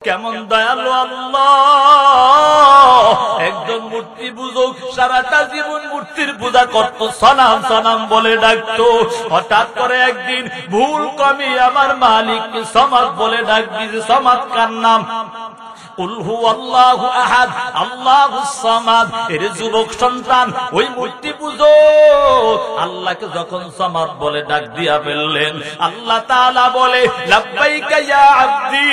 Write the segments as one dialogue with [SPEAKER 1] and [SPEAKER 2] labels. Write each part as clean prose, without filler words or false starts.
[SPEAKER 1] কেমন দয়ালু আল্লাহ! একজন মূর্তি পূজক সারাটা জীবন মূর্তির পূজা করত, সনাম সনাম বলে ডাকতো। হঠাৎ করে একদিন ভুল কমে আমার মালিককে সমাদ বলে ডাক দিয়েছে। সমাদ কার নাম? কুল হুয়াল্লাহু আহাদ আল্লাহুস সামাদ। এর যুবক সন্তান ওই মূর্তি পূজক আল্লাহকে যখন সামাদ বলে ডাক দিয়া ফেললেন, আল্লাহ তাআলা বলে লাব্বাইকা ইয়া আব্দি,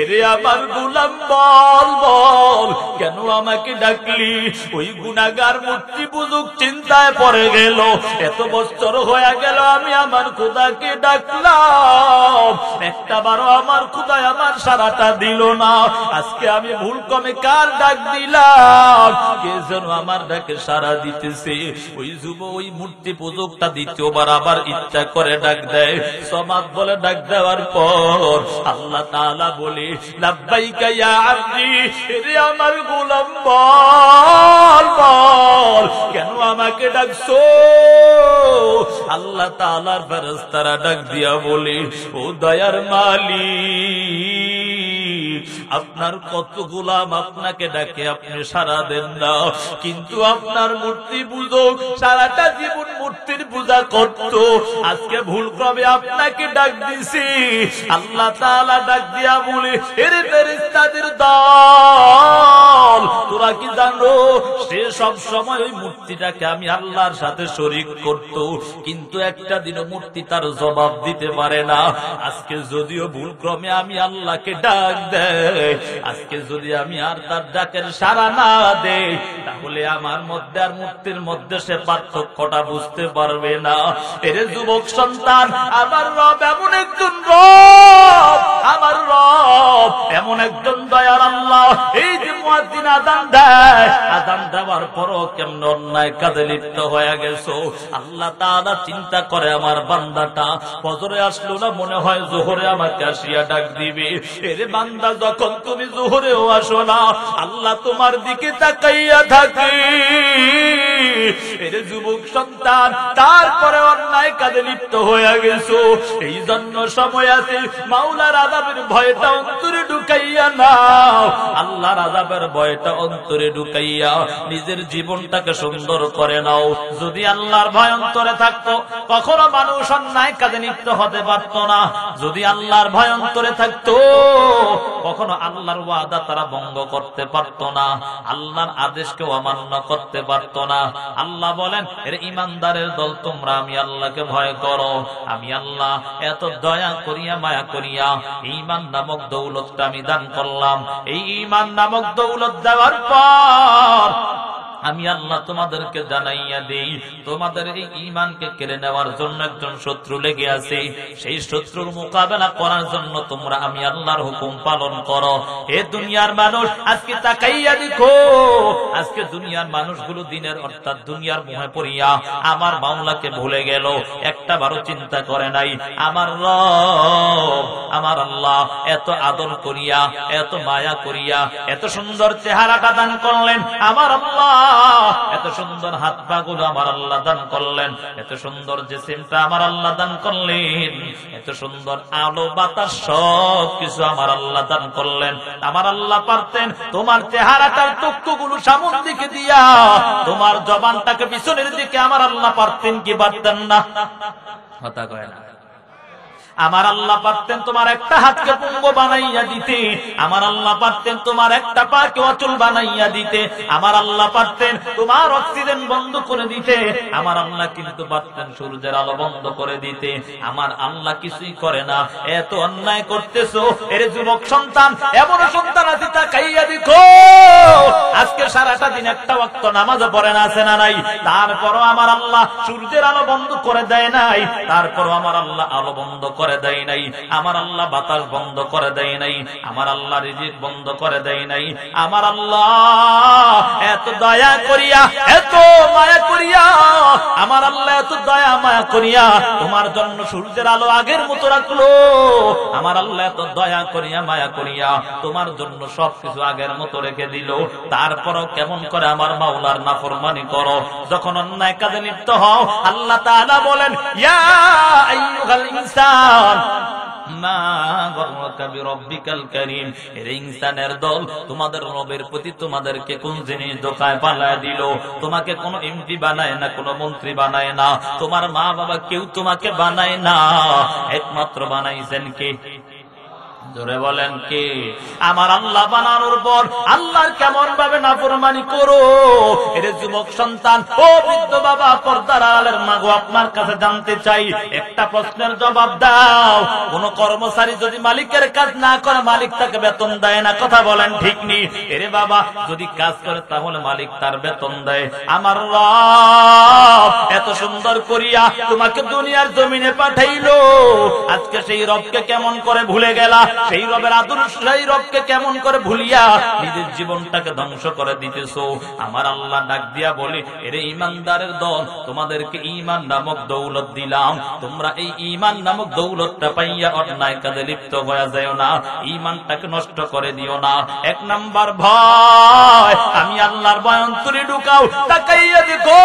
[SPEAKER 1] এরে আমার গোলাম বল বল, কেন আমাকে ডাকলি? ওই গুনাহগার মূর্তি পূজক চিন্তায় পড়ে গেল, এত বছর হয়ে গেল আমি আমার খোদাকে ডাকলাম, একটা বারো আমার খোদা আমার সারাটা দিল না। আজকে আমি ভুল কমে কার ডাক দিলাম, কে যেন আমার ডাকে সারা দিতেছে। ওই মূর্তি পূজকটা দ্বিতীয়বার আবার ইচ্ছা করে ডাক দেয়। সমাদ বলে ডাক দেওয়ার পর আল্লাহ তাআলা বলে লাব্বাইকা ইয়া আব্দি, এরে আমার গোলাম বল বল, কেন আমাকে ডাকছো? আল্লাহ তাআলার ফেরেশতারা ডাক দিয়া বলে ও দয়ার মালিক, আপনার কত গোলাম আপনাকে ডাকে, আপনি সারা দেন না, কিন্তু আপনার মূর্তি পূজক সারাটা জীবন মূর্তির পূজা করত, আজকে ভুল ক্রমে আপনাকে ডাক দিছি। আল্লাহ তাআলা ডাক দিয়া বলে এরে ফেরেশতাদের দল, তোরা কি জানো সে সব সময় ওই মূর্তিটাকে আমি আল্লাহর সাথে শরীক করত, কিন্তু একটা দিনও মূর্তি তার জবাব দিতে পারে না। আজকে যদিও ভুল ক্রমে আমি আল্লাহকে ডাক দেয়, আজকে যদি আমি আর তার ডাকের সাড়া না দেই, তাহলে আমার মধ্যে আর মূর্তির মধ্যে সে পার্থক্যটা বুঝতে পারবে না। এরে যুবক সন্তান, আমার রব এমন একজন রব, আমার রব এমন একজন দয়ার আল্লাহ। এই যে মুয়াজ্জিন আযান দেয়, আযান দেওয়ার পরও কেমন অন্যায় কাজে লিপ্ত হয়ে গেছো। আল্লাহ তাআলা চিন্তা করে আমার বান্দাটা ফজরে আসলো না, মনে হয় যোহরে আমাকে আসিয়া ডাক দিবে। এরে বান্দা, যখন তুমি যোহরেও আসো না, আল্লাহ তোমার দিকে তাকাইয়া থাকে। এরে যুবক সন্তান, তারপরে অন্যায় কাজে লিপ্ত হয়ে গেছো, এই জন্য সময় আছে মাওলার আযাবের ভয়টা অন্তরে ঢুকাইয়া নাও। আল্লাহর আযাবের ভয়টা অন্তরে ঢুকাইয়া নিজের জীবনটাকে সুন্দর করে নাও। যদি আল্লাহর ভয় অন্তরে থাকতো, কখনো মানুষ অন্যায় কাজে লিপ্ত হতে পারত না। যদি আল্লাহর ভয় অন্তরে থাকতো, কখনো আল্লাহর ওয়াদা তারা ভঙ্গ করতে পারত না, আল্লাহর আদেশকে অমান্য করতে পারত না। আল্লাহ বলেন এর ঈমানদারের দল, তোমরা আমি আল্লাহকে ভয় করো। আমি আল্লাহ এত দয়া করিয়া মায়া করিয়া ঈমান নামক দৌলতটা আমি দান করলাম। এই ঈমান নামক দৌলত দেওয়ার পর আমি আল্লাহ তোমাদেরকে জানাইয়া দেই, তোমাদের এই ঈমানকে কেড়ে নেওয়ার জন্য একজন শত্রু লেগে আছে। সেই শত্রুর মোকাবেলা করার জন্য তোমরা আমি আল্লাহর হুকুম পালন করো। হে দুনিয়ার মানুষ, আজকে তাকাইয়া দেখো, আজকে দুনিয়ার মানুষগুলো দিনের অর্থাৎ দুনিয়ার মোহে পড়িয়া আমার মাওলাকে ভুলে গেল, একটা বারো চিন্তা করে নাই আমার রব আমার আল্লাহ এত আদর করিয়া, এত মায়া করিয়া, এত সুন্দর চেহারাটা দান করলেন আমার আল্লাহ, এত সুন্দর হাত পা গুলো আমার আল্লাহ দান করলেন, এত সুন্দর জিসিমটা আমার আল্লাহ দান করলেন, এত সুন্দর আলো বাতাস সব কিছু আমার আল্লাহ দান করলেন। আমার আল্লাহ পারতেন তোমার চেহারাটার টুকটুগুলো সামনের দিকে দিয়া তোমার জবানটাকে পিছনের দিকে আমার আল্লাহ পারতেন কি পারতেন না? কথা কয় না। আমার আল্লাহ পারতেন তোমার একটা হাতকে পুঙ্গ বানাইয়া দিতে, আমার আল্লাহ পারতেন তোমার একটা পাকে অচল বানাইয়া দিতে, আমার আল্লাহ পারতেন তোমার অক্সিজেন বন্ধ করে দিতে, আমার আল্লাহ কিন্তু পারতেন সূর্যের আলো বন্ধ করে দিতে। আমার আল্লাহ কিছুই করে না। এত অন্যায় করতেছো এর যুবক সন্তান, এমন সন্তান আছে তাকাইয়া দেখো, আজকে সারাটা দিন একটা ওয়াক্ত নামাজ পড়ে না, আছে না নাই? তারপরও আমার আল্লাহ সূর্যের আলো বন্ধ করে দেয় নাই, তারপরও আমার আল্লাহ আলো বন্ধ করে দেয় নাই, আমার আল্লাহ বাতাস বন্ধ করে দেয় নাই, আমার আল্লাহ রিজিক বন্ধ করে দেয় নাই। আমার আল্লাহ এত দয়া করিয়া, এত মায়া করিয়া, আমার আল্লাহ এত দয়া মায়া করিয়া তোমার জন্য সূর্যের আলো আগের মতো রাখলো। আমার আল্লাহ এত দয়া করিয়া মায়া করিয়া তোমার জন্য সবকিছু আগের মতো রেখে দিল। তারপরও কেমন করে আমার মাওলার নাফরমানি করো? যখন অন্যায় কাজে লিপ্ত হও, আল্লাহ তাআলা বলেন ইয়া আইয়ুহাল ইনসান মা গররাকা বিরব্বিকাল কারীম। এর ইনসানের দল, তোমাদের রবের প্রতি তোমাদেরকে কোন জিনিস ধোঁকায় পালায় দিল? তোমাকে কোন এমপি বানায় না, কোন মন্ত্রী বানায় না, তোমার মা বাবা কেউ তোমাকে বানায় না, একমাত্র বানাইছেন কে? জোরে বলেন কে? আমার আল্লাহ বানানোর পর আল্লাহর কেমন ভাবে নাফরমানি করো। এর যুবক সন্তান, ও বৃদ্ধ বাবা, পর্দার আড়ালের মা গো, আপনার কাছে জানতে চাই, একটা প্রশ্নের জবাব দাও। কোন কর্মচারী যদি মালিকের কাজ না করে, মালিক তাকে বেতন দেয় না, কথা বলেন ঠিক নেই? এরে বাবা, যদি কাজ করে তাহলে মালিক তার বেতন দেয়। আমার রব এত সুন্দর করিয়া তোমাকে দুনিয়ার জমিনে পাঠাইলো, আজকে সেই রবকে কেমন করে ভুলে গেলা? সেই রবের আদর্শ, সেই রবকে কেমন করে ভুলিয়া নিজের জীবনটাকে ধ্বংস করে দিতেছো? আমার আল্লাহ ডাক দিয়া বলে, এরে ঈমানদারের দল, তোমাদেরকে ঈমান নামক দৌলত দিলাম, তোমরা এই ঈমান নামক দৌলতটা পাইয়া অন্যায় কাজে লিপ্ত হয়ে যাও না, ঈমানটাকে নষ্ট করে দিও না। এক নাম্বার ভয়, আমি আল্লাহর ভয় অন্তরে ঢুকাও। তাকাইয়া দেখো,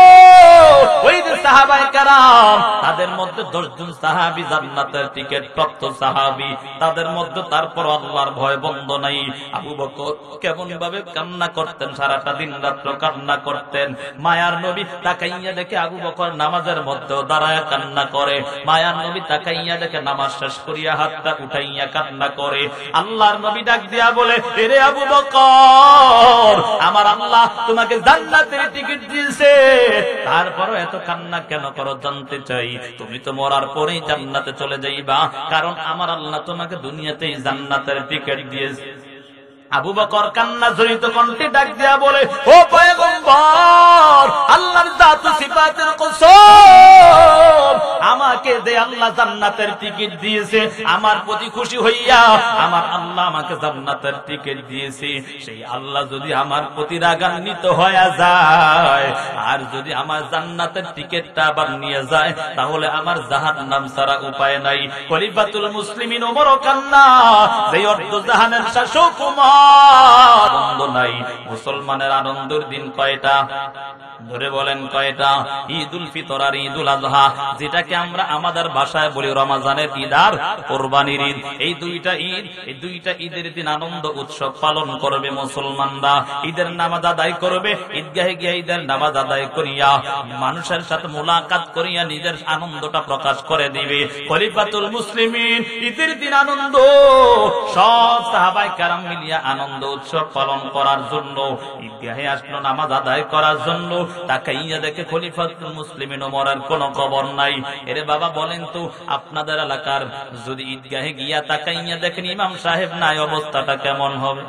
[SPEAKER 1] ওই যে সাহাবায়ে কেরাম, তাদের মধ্যে 10 জন সাহাবী জান্নাতের টিকিট প্রাপ্ত সাহাবী, তাদের মধ্যে তারপর আল্লাহর ভয় বন্ধ নাই। আবু বকর কেমন ভাবে কান্না করতেন, সারাটা দিন রাত্র কান্না করতেন। মায়ার নবী তাকাইয়া দেখে আবু বকর নামাজের মধ্যেও দাঁড়ায় কান্না করে। মায়ার নবী তাকাইয়া দেখে নামাজ শেষ করিয়া হাতটা উঠাইয়া কান্না করে। আল্লাহর নবী ডাক দিয়া বলে, এরে আবু বকর, আমার আল্লাহ তোমাকে জান্নাতের টিকিট দিয়েছে, তারপরও এত কান্না কেন করো জানতে চাই? তুমি তো মরার পরেই জান্নাতে চলে যাইবা, কারণ আমার আল্লাহ তোমাকে দুনিয়াতেই জান্নাতের টিকিট দিয়েছে। আবু বকর কান্না জড়িত কণ্ঠে ডাক দিয়া বলে, ও পয়গম্বর, আল্লাহর জাত ও সিফাতের কসম, আমাকে যে আল্লাহ জান্নাতের টিকিট দিয়েছে, আমার প্রতি খুশি হইয়া আমার আল্লাহ আমাকে জান্নাতের টিকিট দিয়েছে, সেই আল্লাহ যদি আমার প্রতি রাগান্বিত হয়ে যায়, আর যদি আমার জান্নাতের টিকিটটা আবার নিয়ে যায়, তাহলে আমার জাহান্নাম ছাড়া উপায় নাই। খলিফাতুল মুসলিমিন ওমরও কান্না, যেই অর্ধ জাহানের শাসক ওমর, আনন্দ নাই। মুসলমানের আনন্দের দিন কয়টা? ধরে বলেন কয়টা? ঈদুল ফিতর আর ঈদুল আযহা, যেটাকে আমরা আমাদের ভাষায় বলি রমজানের ঈদ আর কোরবানির ঈদ। এই দুইটা ঈদের দিন আনন্দ উৎসব পালন করবে মুসলমানরা। ঈদের নামাজ আদায় করবে, ঈদগাহে গিয়ে ঈদের নামাজ আদায় করিয়া মানুষের সাথে মোলাকাত করিয়া নিজের আনন্দটা প্রকাশ করে দিবে। খলিফাতুল মুসলিমিন ঈদের দিন আনন্দ, সব সাহাবায়ে কেরাম মিলিয়া আনন্দ উৎসব পালন করার জন্য ঈদগাহে আসলো নামাজ আদায় করার জন্য। তাকাইয়া দেখে খলিফাতুল মুসলিমিন ওমরের কোনো খবর নাই। এরে বাবা বলেন তো, আপনাদের এলাকার যদি ঈদগাহে গিয়া তাকাইয়া দেখেন ইমাম সাহেব নাই, অবস্থাটা কেমন হবে?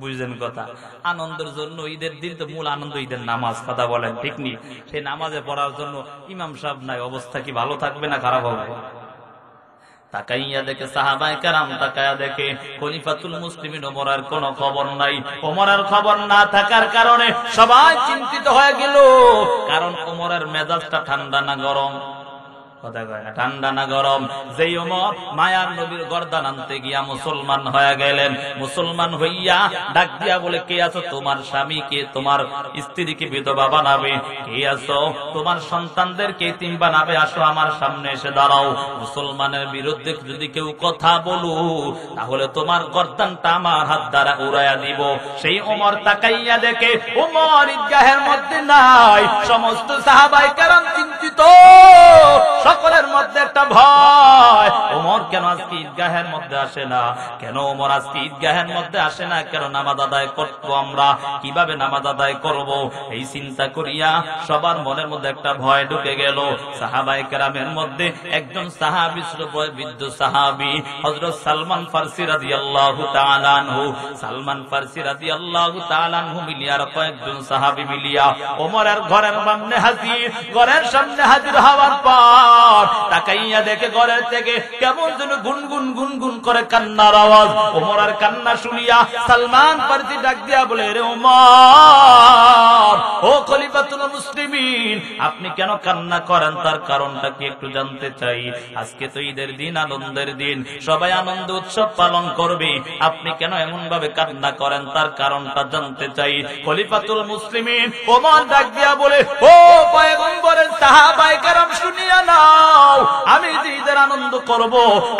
[SPEAKER 1] বুঝলেন কথা? আনন্দের জন্য ঈদের দিন তো মূল আনন্দ ঈদের নামাজ, কথা বলেন ঠিক নি? সেই নামাজে পড়ার জন্য ইমাম সাহেব নাই, অবস্থা কি ভালো থাকবে না খারাপ হবে? তাকাইয়া দেখে সাহাবায়ে কেরাম, তাকাইয়া দেখে খলিফাতুল মুসলিমিন ওমরের কোনো খবর নাই। ওমরের খবর না থাকার কারণে সবাই চিন্তিত হয়ে গেল, কারণ ওমরের মেজাজটা ঠান্ডা না গরম? কথা কয় না, ঠান্ডা না গরম? যেই ওমর মায়ার নবীর গর্দান আনতে গিয়া মুসলমান হয়ে গেলেন, মুসলমান হইয়া ডাক দিয়া বলে, কে আছো? তোমার স্বামীকে, তোমার স্ত্রীকে বিধবা বানাবে? কে আছো? তোমার সন্তানদেরকে এতিম বানাবে? আসো আমার সামনে এসে দাঁড়াও। মুসলমানের বিরুদ্ধে যদি কেউ কথা বলো, তাহলে তোমার গর্দানটা আমার হাত দ্বারা উড়াইয়া দিব। সেই ওমর তাকাইয়া দেখে ওমর ঈদগাহের মধ্যে নাই। সমস্ত সাহাবায়ে কেরাম চিন্তিত, সকলের মধ্যে একটা ভয়, ওমর কেন আজকে ঈদগাহের মধ্যে আসে না? কেন ওমর আজকে ঈদগাহের মধ্যে আসে না? কেন নামাজ আদায় করবো আমরা, কিভাবে নামাজ আদায় করব? এই চিন্তা করিয়া সবার মনের মধ্যে একটা ভয় ঢুকে গেল। সাহাবায়ে কেরামের মধ্যে একজন সাহাবী, বৃদ্ধ সাহাবী হযরত সালমান ফারসি রাদিয়াল্লাহু তাআলা আনহু, সালমান ফারসি রাদিয়াল্লাহু তাআলা আনহু মিলিয়া কয়েকজন সাহাবী মিলিয়া ওমরের ঘরের সামনে হাজির। ঘরের সামনে হাজির হওয়ার পর তাকাইয়া দেখে ঘরের থেকে কেমন যেন গুনগুন গুনগুন করে কান্নার আওয়াজ। ওমরের কান্না শুনিয়া সালমান ফারসি ডাক দিয়া বলে, রে ওমর, ও খলিফাতুল মুসলিমিন, আপনি কেন কান্না করেন? তার কারণটা কি একটু জানতে চাই। আজকে তো ঈদের দিন, আনন্দের দিন, সবাই আনন্দ উৎসব পালন করবে, আপনি কেন এমন ভাবে কান্না করেন? তার কারণটা জানতে চাই। খলিফাতুল মুসলিমিন ওমর ডাক দিয়া বলে, ও পয়গম্বরের সাহাবায়ে কেরাম শুনিয়া না, নাও, আমি যে ঈদের আনন্দ করব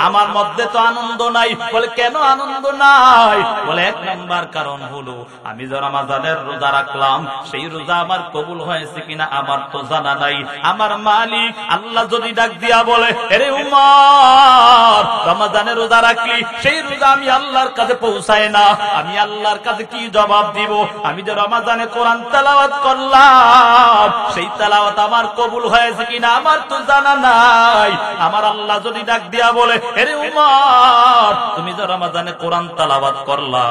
[SPEAKER 1] আমার মধ্যে তো আনন্দ নাই। বলে কেন আনন্দ নাই? বলে এক নাম্বার কারণ হলো আমি যে রমজানের রোজা রাখলাম সেই রোজা আমার কবুল হয়েছে কিনা আমার তো জানা নাই। আমার মালিক আল্লাহ যদি ডাক দিয়া বলে আরে উমর রমজানের রোজা রাখলি, সেই রোজা আমি আল্লাহর কাছে পৌঁছায় না, আমি আল্লাহর কাছে কি জবাব দিব? আমি যে রমজানে কোরআন তেলাওয়াত করলাম সেই তেলাওয়াত আমার কবুল হয়েছে কিনা আমার তো জানা নাই। আমার আল্লাহ যদি ডাক দিয়া বলে আরে উমর তুমি যে রমজানে কোরআন তেলাওয়াত করলা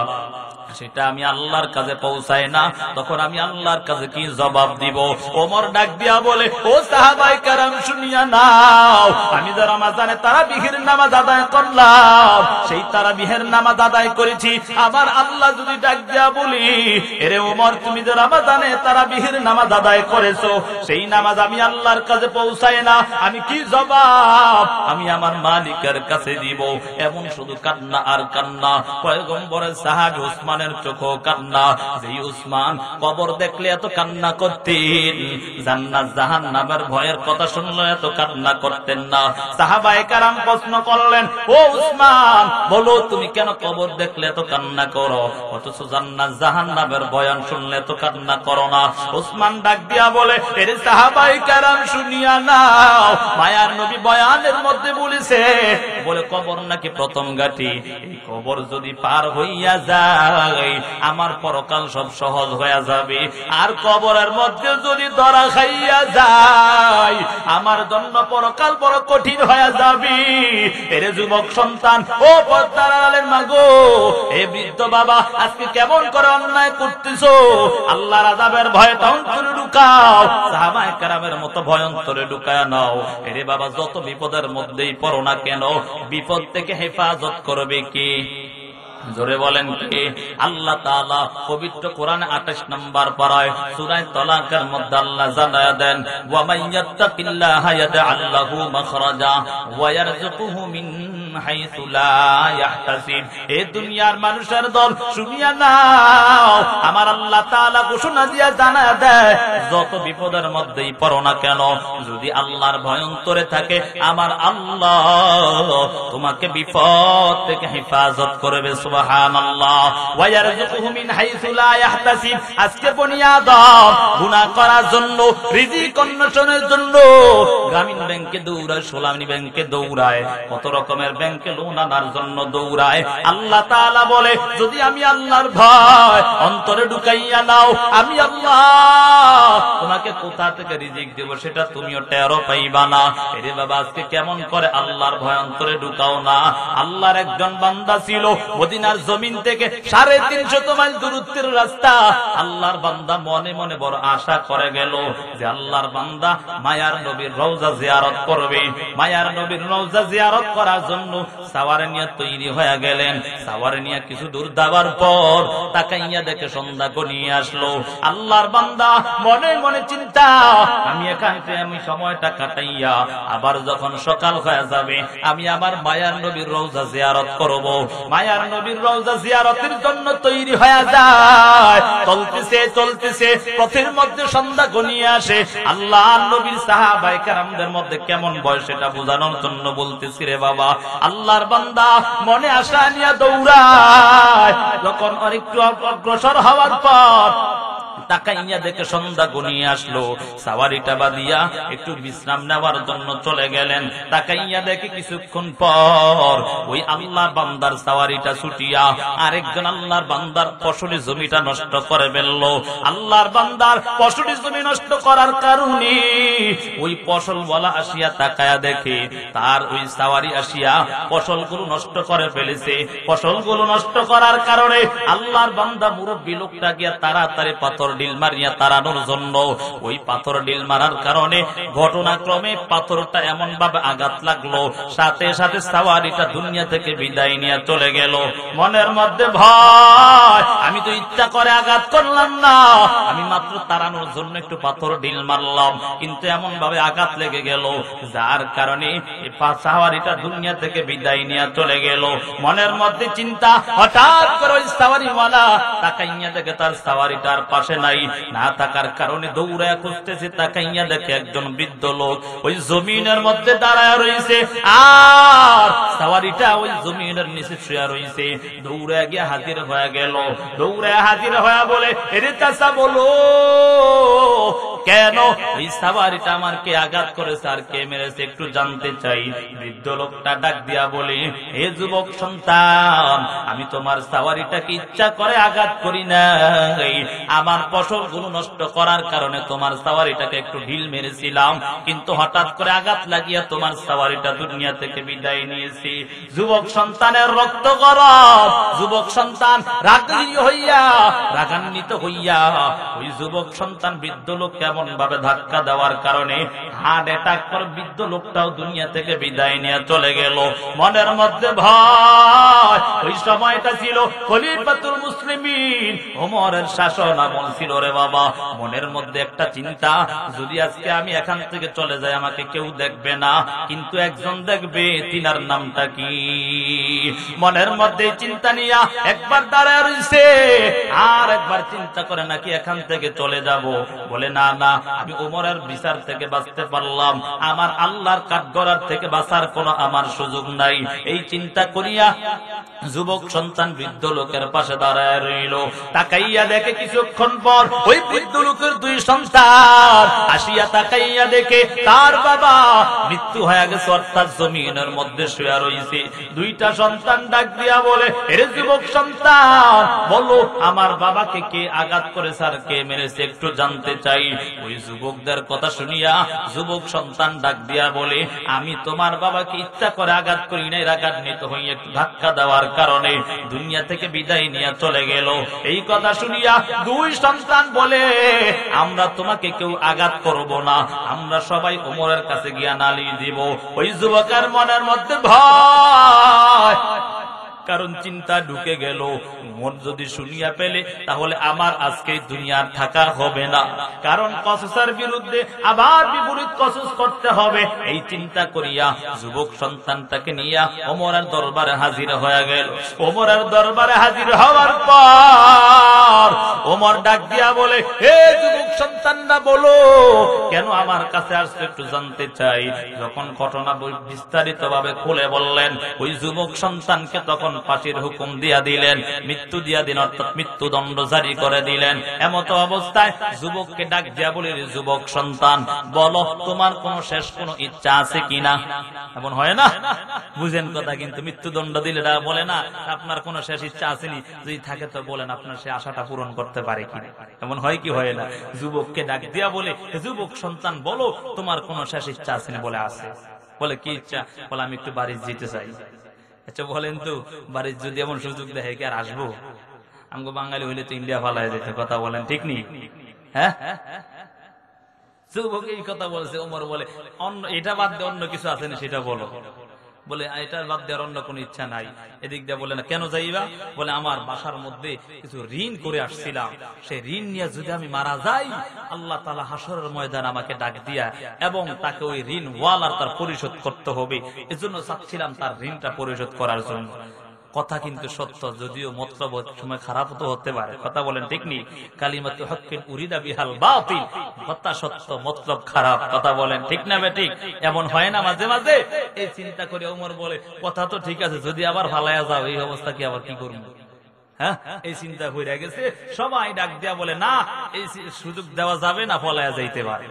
[SPEAKER 1] সেটা আমি আল্লাহর কাছে পৌঁছায় না, তখন আমি আল্লাহর কাছে কি জবাব দিব? ওমর ডাক দিয়া বলে ও সাহাবায়ে কেরাম শুনিয়া নাও, আমি যে রমজানে তারাবিহের নামাজ আদায় করলাম সেই তারাবিহের নামাজ আদায় করেছি। আমার আল্লাহ যদি ডাক দিয়া বলি এরে ওমর তুমি যে রমজানে তারাবিহের নামাজ আদায় করেছো সেই নামাজ আমি আল্লাহর কাছে পৌঁছায় না, আমি কি জবাব আমি আমার মালিকের কাছে দিব? এমন শুধু কান্না আর কান্না। পয়গম্বরের সাহাবী উসমানের চোখও কান্না। যে উসমান কবর দেখলে এত কান্না করতেন, জান্নাত জাহান্নামের ভয়ের কথা শুনলে এত কান্না করতেন না। সাহাবায়ে কেরাম প্রশ্ন করলেন ও উসমান বলো তুমি কেন কবর দেখলে এত কান্না করো, অথচ জান্নাত জাহান্নামের বয়ান শুনলে এত কান্না করো না? উসমান ডাক দিয়া বলে এর সাহাবায়ে কেরাম শুনিয়া নাও, মায়ার নবী বয়ানের মধ্যে বলেছে বলে কবর নাকি প্রথম ঘাটি, এই কবর যদি পার হইয়া যায় আমার পরকাল সব সহজ হয়ে যাবে, আর কবরের মধ্যে যদি ধরা খাইয়া যায় আমার জন্য পরকাল বড় কঠিন হয়ে যাবে। এরে যুবক সন্তান ও পর্দার আড়ালের মা গো, এ বৃদ্ধ বাবা আজকে কেমন করে অন্যায় করতেছো? আল্লাহর আযাবের ভয়টা অন্তরে ঢুকাও, সাহাবায়ে কেরামের মতো ভয় অন্তরে ঢুকায়া নাও। এরে বাবা যত বিপদের মধ্যেই পড়ো না কেন বিপদ থেকে হেফাজত করবে কি? জোরে বলেন কে? আল্লাহ তাআলা পবিত্র কোরআনে 28 নম্বর পারায় সূরা তালাকের মধ্যে আল্লাহ জানায়া দেন ওয়া মাইয়াত্তাকিল্লাহা ইয়াজআল লাহু মাখরাজা ওয়া ইয়ারযুকুহু মিন হাইসু লা ইয়াহতাসিব। এই দুনিয়ার মানুষের দল শুনিয়া নাও, আমার আল্লাহ তাআলা ঘোষণা দিয়া জানায়া দেয় যত বিপদের মধ্যেই পড়ো না কেন যদি আল্লাহর ভয় অন্তরে থাকে আমার আল্লাহ তোমাকে বিপদ থেকে হেফাজত করবে। সুবহানাল্লাহ। ওয়া ইয়ারযুকুহু মিন হাইসু লা ইয়াহতাসিব। আজকে বনি আদম গুনাহ করার জন্য, রিজিক অন্বেষণের জন্য গ্রামীণ ব্যাংকে দৌড়ায়, সোলামী ব্যাংকে দৌড়ায়, কত রকমের ব্যাংকে লোন আনার জন্য দৌড়ায়। আল্লাহ তাআলা বলে যদি আমি আল্লাহর ভয় অন্তরে ঢুকাইয়া নাও আমি আল্লাহ তোমাকে কোথা থেকে রিজিক দেব সেটা তুমিও টেরও পাইবা না। এরে বাবা আজকে কেমন করে আল্লাহর ভয় অন্তরে ঢুকাও না। আল্লাহর একজন বান্দা ছিল মদিনার জমিন থেকে 350 মাইল দূরত্বের রাস্তা। আল্লাহর বান্দা মনে মনে বড় আশা করে গেল যে আল্লাহর বান্দা মায়ার নবীর রওজা জিয়ারত করবে। মায়ার নবীর রওজা জিয়ারত করার জন্য সাওয়ারে নিয়ে তৈরি হয়ে গেলেন। সাওয়ারে নিয়ে কিছু দূর যাবার পর তাকাইয়া দেখে সন্ধ্যা গনিয়ে আসলো। আল্লাহর বান্দা মনে মনে চিন্তা আমি এখানে আমি সময়টা কাটাইয়া আবার যখন সকাল হয়ে যাবে আমি আমার মায়ার নবীর রওজা জিয়ারত করব। মায়ার নবীর রওজা জিয়ারতের জন্য তৈরি হয়ে যায়। চলতেছে চলতেছে পথের মধ্যে সন্ধ্যা গনিয়ে আসে। আল্লাহর নবীর সাহাবায়ে কেরামদের মধ্যে কেমন বয়স সেটা বোঝানোর জন্য বলতেছি রে বাবা। আল্লাহর বান্দা মনে আশা নিয়ে দৌড়ায়, যখন আরেকটু অগ্রসর হওয়ার পর তাকাইয়া দেখে সন্ধ্যা গনিয়ে আসলো। সাওয়ারিটা বাদিয়া একটু বিশ্রাম নেওয়ার জন্য চলে গেলেন। তাকাইয়া দেখে কিছুক্ষণ পর ওই আল্লাহর বান্দার সাওয়ারিটা ছুটিয়া আরেকজন আল্লাহর বান্দার ফসলি জমিটা নষ্ট করে ফেলল। আল্লাহর বান্দার ফসলি জমি নষ্ট করার কারণে ওই ফসল ওয়ালা আসিয়া তাকায়া দেখে তার ওই সাওয়ারি আসিয়া ফসলগুলো নষ্ট করে ফেলেছে। ফসলগুলো নষ্ট করার কারণে আল্লাহর বান্দা মুরব্বী লোকটা গিয়া তাড়াতাড়ি পাথর ডিল মারিয়া তাড়ানোর জন্য, ওই পাথর ডিল মারার কারণে ঘটনাক্রমে পাথরটা এমন ভাবে আঘাত লাগলো সাথে সাথে সাওয়ারিটা দুনিয়া থেকে বিদায় নিয়ে চলে গেল। মনের মধ্যে ভয়, আমি তো ইচ্ছা করে আঘাত করলাম না, আমি মাত্র তাড়ানোর জন্য একটু পাথর ডিল মারলাম, কিন্তু এমন ভাবে আঘাত লেগে গেল যার কারণে সাওয়ারিটা দুনিয়া থেকে বিদায় নিয়ে চলে গেল। মনের মধ্যে চিন্তা, হঠাৎ করে ওই সাওয়ারিওয়ালা তাকাইয়া দেখে তার সাওয়ারিটার পাশে নাই, না থাকার কারণে দৌড়ায় খুঁজতেছে, তাকাইয়া দেখে একজন বৃদ্ধ লোক ওই জমিনের মধ্যে দাঁড়ায় রয়েছে, আর সাওয়ারিটা ওই জমিনের নিচে শুয়ে রয়েছে। দৌড়ে গিয়ে হাজির হয়ে গেল, দৌড়ে হাজির হয়ে বলে, এরে চাচা বলো কেন ওই সাওয়ারিটা আমার কে আঘাত করেছে আর কে মেরেছে একটু জানতে চাই। বৃদ্ধ লোকটা ডাক দিয়া বলে, হে যুবক সন্তান, আমি তোমার সাওয়ারিটাকে ইচ্ছা করে আঘাত করি নাই, আমার ফসলগুলো নষ্ট করার কারণে তোমার সাওয়ারিটাকে একটু ঢিল মেরেছিলাম, কিন্তু হঠাৎ করে আঘাত লাগিয়া তোমার সাওয়ারিটা দুনিয়া থেকে বিদায় নিয়েছি। যুবক সন্তানের রক্ত গরম, যুবক সন্তান রাগান্বিত হইয়া ওই যুবক সন্তান বৃদ্ধ লোক কেমন ভাবে ধাক্কা দেওয়ার কারণে হার্ট অ্যাটাক করে বৃদ্ধ লোকটাও দুনিয়া থেকে বিদায় নিয়ে চলে গেল। মনের মধ্যে ভয়, ওই সময়টা ছিল খলিফাতুল মুসলিমিন ওমরের শাসন আমল ছিল রে বাবা। মনের মধ্যে একটা চিন্তা, যদি আজকে আমি এখান থেকে চলে যাই আমাকে কেউ দেখবে না, কিন্তু একজন দেখবে, তিনার নামটা কি? মনের মধ্যে চিন্তা নিয়া একবার দাঁড়ায় রইছে, আর একবার চিন্তা করে নাকি এখান থেকে চলে যাব। বলে না না, আমি ওমরের বিচার থেকে বাঁচতে পারলাম, আমার আল্লাহর কাঠগড়ার থেকে বাঁচার কোনো আমার সুযোগ নাই। এই চিন্তা করিয়া যুবক সন্তান বৃদ্ধ লোকের পাশে দাঁড়ায় রইল। তাকাইয়া দেখে কিছুক্ষণ পর ওই বৃদ্ধ লোকের দুই সন্তান আসিয়া তাকাইয়া দেখে তার বাবা মৃত্যু হয়ে গেছে, অর্থাৎ জমিনের মধ্যে শুয়ে রয়েছে। দুইটা সন্তান ডাক দিয়া বলে, এর যুবক সন্তান বলো আমার বাবাকে কে আঘাত করেছে আর কে মেরেছে একটু জানতে চাই। ওই যুবকদের কথা শুনিয়া যুবক সন্তান ডাক দিয়া বলে, আমি তোমার বাবাকে ইচ্ছা করে আঘাত করি নাই, রাগান্বিত হইয়া একটু ধাক্কা দেওয়ার কারণে দুনিয়া থেকে বিদায় নিয়ে চলে গেল। এই কথা শুনিয়া দুই সন্তান বলে, আমরা তোমাকে কেউ আঘাত করব না, আমরা সবাই ওমরের কাছে গিয়া নালিশ দিব। ওই যুবকের মনের মধ্যে ভয়, কারণ চিন্তা ঢুকে গেল, মন যদি শুনিয়া পেলে তাহলে আমার আজকে দুনিয়ার থাকা হবে না, কারণ কসসের বিরুদ্ধে আবার বিপরীত কসস করতে হবে। এই চিন্তা করিয়া যুবক সন্তানটাকে নিয়ে ওমরের দরবারে হাজির হয়ে গেল। ওমরের দরবারে হাজির হওয়ার পর ওমর ডাক দিয়া বলে, হে যুবক সন্তানরা বলো কেন আমার কাছে আসলে একটু জানতে চাই। যখন ঘটনা বিস্তারিত ভাবে খুলে বললেন, ওই যুবক সন্তানকে তখন ফাঁসির হুকুম দিয়া দিলেন, মৃত্যু দিয়া দিন, অর্থাৎ মৃত্যুদণ্ড জারি করে দিলেন। এমত অবস্থায় যুবককে ডাক দিয়া বলে, যুবক সন্তান বলো তোমার কোন শেষ কোন ইচ্ছা আছে কিনা? এমন হয় না, বুঝেন কথা, কিন্তু মৃত্যুদণ্ড দিলে বলে না আপনার কোন শেষ ইচ্ছা আসেনি, যদি থাকে তো বলেন আপনার সে আশাটা পূরণ করতে পারে কিনা। এমন হয় কি হয় না? যুবককে ডাক দিয়া বলে, যুবক সন্তান বলো তোমার কোন শেষ ইচ্ছা আসেনি? বলে আছে। বলে কি ইচ্ছা? বলে আমি একটু বাড়ি যেতে চাই। আচ্ছা বলেন তো, বাড়ির যদি এমন সুযোগ দেখে কি আর আসবো? আমগো বাঙালি হইলে তো ইন্ডিয়া ফালায় যেতে, কথা বলেন ঠিক নি? হ্যাঁ, যুবক এই কথা বলছে। ওমর বলে, অন্য এটা বাদ দিয়ে অন্য কিছু আছে না সেটা বলো। বলে এটার বাদ দেওয়ার অন্য কোন ইচ্ছা নাই। এদিক দিয়ে বলে না, কেন যাইবা? বলে আমার বাসার মধ্যে কিছু ঋণ করে আসছিলাম, সেই ঋণ নিয়ে যদি আমি মারা যাই, আল্লাহ তাআলা হাসরের ময়দান আমাকে ডাক দিয়া এবং তাকে ওই ঋণ ওয়ালার তার পরিশোধ করতে হবে, এজন্য চাচ্ছিলাম তার ঋণটা পরিশোধ করার জন্য। কথা কিন্তু সত্য, যদিও মতলব সময় খারাপ তো হতে পারে, কথা বলেন ঠিক নি? কালিমাতু হক্কিন উরিদা বিহাল বাতিল, কথা সত্য মতলব খারাপ, কথা বলেন ঠিক না বেঠিক? এমন হয় না মাঝে মাঝে? এই চিন্তা করে ওমর বলে, কথা তো ঠিক আছে, যদি আবার ফালায়া যাও এই অবস্থা কি আবার কি করব? হ্যাঁ, এই চিন্তা হয়ে গেছে। সবাই ডাক দিয়া বলে, না এই সুযোগ দেওয়া যাবে না, ফলায়া যাইতে পারে।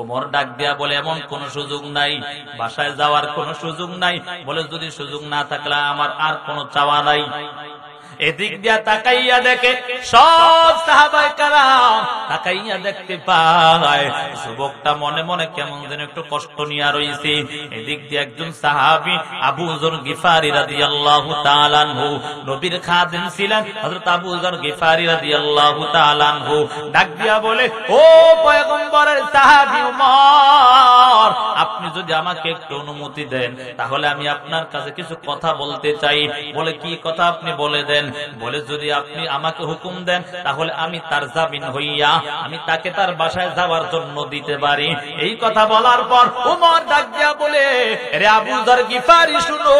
[SPEAKER 1] ওমর ডাক দিয়া বলে, এমন কোন সুযোগ নাই, বাসায় যাওয়ার কোন সুযোগ নাই। বলে যদি সুযোগ না থাকলে আমার আর কোন চাওয়া নাই। এদিক দিয়া তাকাইয়া দেখে সব সাহাবায়ে কেরাম তাকাইয়া দেখতে পায় যুবকটা মনে মনে কেমন যেন একটু কষ্ট নিয়ে রইছে। এদিক দিয়ে একজন সাহাবী আবু যর গিফারি রাদিয়াল্লাহু তাআলা আনহু, নবীর খাদেম ছিলেন হযরত আবু যর গিফারি রাদিয়াল্লাহু তাআলা আনহু, ডাক দিয়া বলে, ও পয়গম্বরের সাহাবী উমর, আপনি যদি আমাকে একটু অনুমতি দেন তাহলে আমি আপনার কাছে কিছু কথা বলতে চাই। বলে কি কথা? আপনি বলে দেন। দেন, বলে যদি আপনি আমাকে হুকুম দেন তাহলে আমি তার জামিন হইয়া আমি তাকে তার বাসায় যাওয়ার জন্য দিতে পারি। এই কথা বলার পর ওমর ডাক দিয়া বলে, রে আবু যর গিফারি শুনো,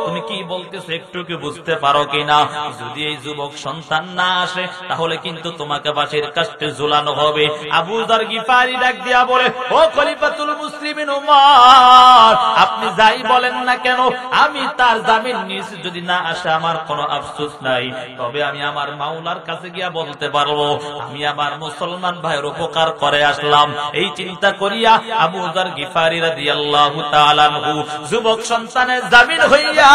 [SPEAKER 1] তুমি কি বলতেছো একটু কি বুঝতে পারো কিনা? যদি এই যুবক সন্তান না আসে তাহলে কিন্তু তোমাকে ফাঁসির কাস্টে ঝুলানো হবে। আবু যর গিফারি ডাক দিয়া বলে, ও খলিফাতুল মুসলিমিন ওমর, আপনি যাই বলেন না কেন আমি তার জামিন নিয়েছি, যদি না আসে আমার কোনো আফসোস নাই, তবে আমি আমার মাওলার কাছে গিয়া বলতে পারবো আমি আমার মুসলমান ভাইয়ের উপকার করে আসলাম। এই চিন্তা করিয়া আবু যর গিফারি রাদিয়াল্লাহু তাআলা আনহু যুবক সন্তানের জামিন হইয়া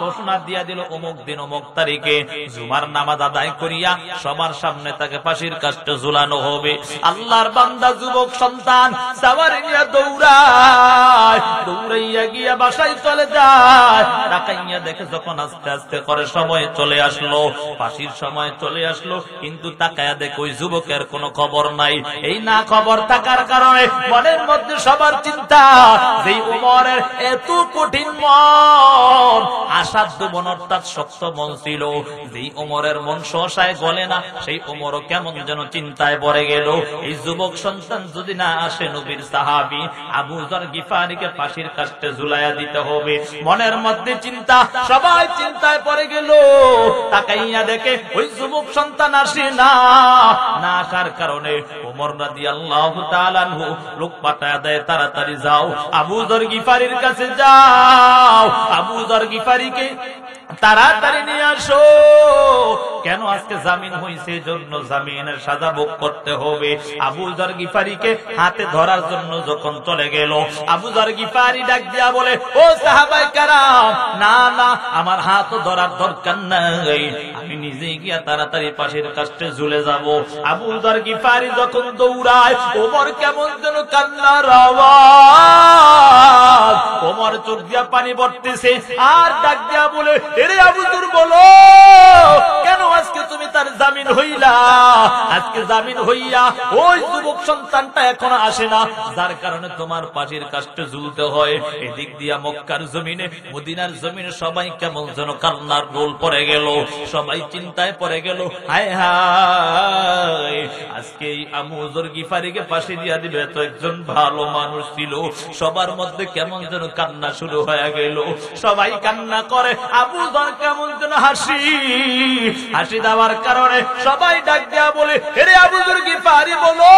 [SPEAKER 1] ঘোষণা দিয়া দিল, অমুক দিন অমুক তারিখে জুমার নামাজ আদায় করিয়া সবার সামনে তাকে ফাঁসির কাস্টে ঝুলানো হবে। আল্লাহর বান্দা যুবক সন্তান সাওয়ারি নিয়ে দৌড়ায়, দৌড়াইয়া গিয়া বাসায় চলে যায়। তাকাইয়া দেখে যখন আস্তে আস্তে করে সময় চলে আসলো, ফাঁসির সময় চলে আসলো, কিন্তু তাকায়া দেখে ওই যুবকের কোনো খবর নাই। এই না খবর থাকার কারণে মনের মধ্যে সবার চিন্তা, যেই উমরের এত কঠিন মন, আসাধ্য মন অর্থাৎ শক্ত মন ছিল, যেই উমরের মন সহসায় গলে না, সেই উমরও কেমন যেন চিন্তায় পড়ে গেল। এই যুবক সন্তান যদি না আসে, নবীর সাহাবী আবু যর গিফারিকে ফাঁসির কাস্টে ঝুলাইয়া দিতে হবে। মনের মধ্যে চিন্তা, সবাই চিন্তায় পড়ে গেল। তাকাইয়া দেখে ওই যুবক সন্তান আসে না। না আসার কারণে ওমর রাদিয়াল্লাহু তাআলা আনহু লোক পাঠায় দেয়, তাড়াতাড়ি যাও আবু যর গিফারির কাছে যাও, আবু যর গিফারিকে তাড়াতাড়ি নিয়ে আসো। কেন? আজকে জামিন হইছে, জন্য জামিনের সাজা ভোগ করতে হবে। আবু যর গিফারিকে হাতে ধরার জন্য যখন চলে গেল, আবু যর গিফারি ডাক দিয়া বলে, ও সাহাবায়ে কেরাম, না না, আমার হাত ধরার দরকার নাই, আমি নিজে গিয়া তাড়াতাড়ি ফাঁসির কাস্টে ঝুলে যাব। আবু যর গিফারি যখন দৌড়ায়, ওমর কেমন যেন কান্নার আওয়াজ, ওমর চোখ দিয়া পানি পড়তেছে, আর ডাক দিয়া বলে, এরে আবু যর, বলো কেন আজকে তুমি তার জামিন হইলা? আজকে জামিন হইয়া ওই যুবক সন্তানটা এখনো আসে না, যার কারণে তোমার ফাঁসির কাস্টে ঝুলতে হয়। এদিক দিয়া মক্কার জমিনে, মদিনার জমিনে সবাই কেমন যেন কান্নার রোল পড়ে গেল, সবাই চিন্তায় পড়ে গেল। হায় হায়, আজকে এই আবু যর গিফারিকে ফাঁসি দিয়া দিবে, এত একজন ভালো মানুষ ছিল। সবার মধ্যে কেমন যেন কান্না শুরু হয়ে গেল, সবাই কান্না করে। আবু যর কেমন যেন হাসি দেওয়ার কারণে সবাই ডাক দেয়া বলে, হে আবু যর গিফারি, বলো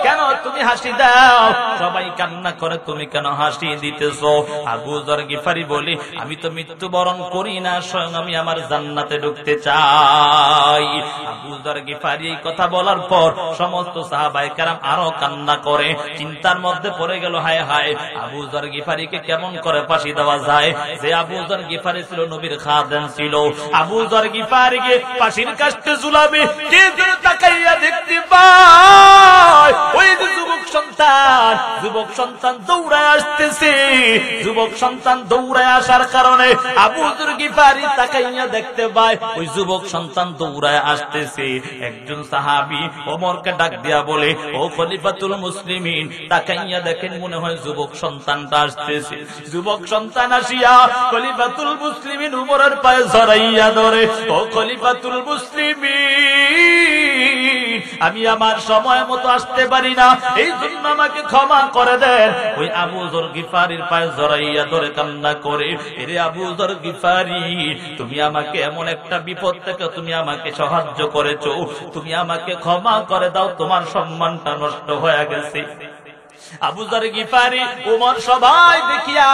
[SPEAKER 1] কেন তুমি হাসি দাও? সবাই কান্না করে, তুমি কেন হাসি দিতেছো? আবু যর গিফারি বলে, আমি তো মৃত্যুবরণ করি না, স্বয়ং আমি আমার জান্নাতে ঢুকতে চাই। আবু যর গিফারি এই কথা বলার পর সমস্ত সাহাবায়ে কেরাম আরো কান্না করে, চিন্তার মধ্যে পড়ে গেল। হায় হায়, আবু যর গিফারিকে কেমন করে ফাঁসি দেওয়া যায়? যে আবু যর গিফারি ছিল নবীর খাদেম ছিল, আবু যর গিফারিকে ফাঁসির কাস্টে ঝুলাবে, কে যেন তাকাইয়া দেখতে পায় ওই যে যুবক সন্তান দৌড়ায় আসতেছে। যুবক সন্তান দৌড়ায় আসার কারণে আবু যর গিফারি তাকাইয়া দেখতে পায় ওই যুবক সন্তান দৌড়ায় আসতেছে। একজন সাহাবী ওমরকে ডাক দিয়া বলে, ও খলিফাতুল মুসলিমিন, তাকাইয়া দেখেন, মনে হয় যুবক সন্তানটা আসতেছে। যুবক সন্তান আসিয়া খলিফাতুল মুসলিমিন উমরের পায়ে জড়াইয়া ধরে, ও খলিফাতুল মুসলিমিন, আমি আমার সময় মতো আসতে পারি না, এই জন্য আমাকে ক্ষমা করে দেন। ওই আবু যর গিফারির পায়ে জড়াইয়া ধরে কান্না করে, এরে আবু যর গিফারি, তুমি আমাকে এমন একটা বিপদ থেকে তুমি আমাকে সাহায্য করেছো, তুমি আমাকে ক্ষমা করে দাও, তোমার সম্মানটা নষ্ট হয়ে গেছে। আবু যর গিফারি, ওমর সবাই দেখিয়া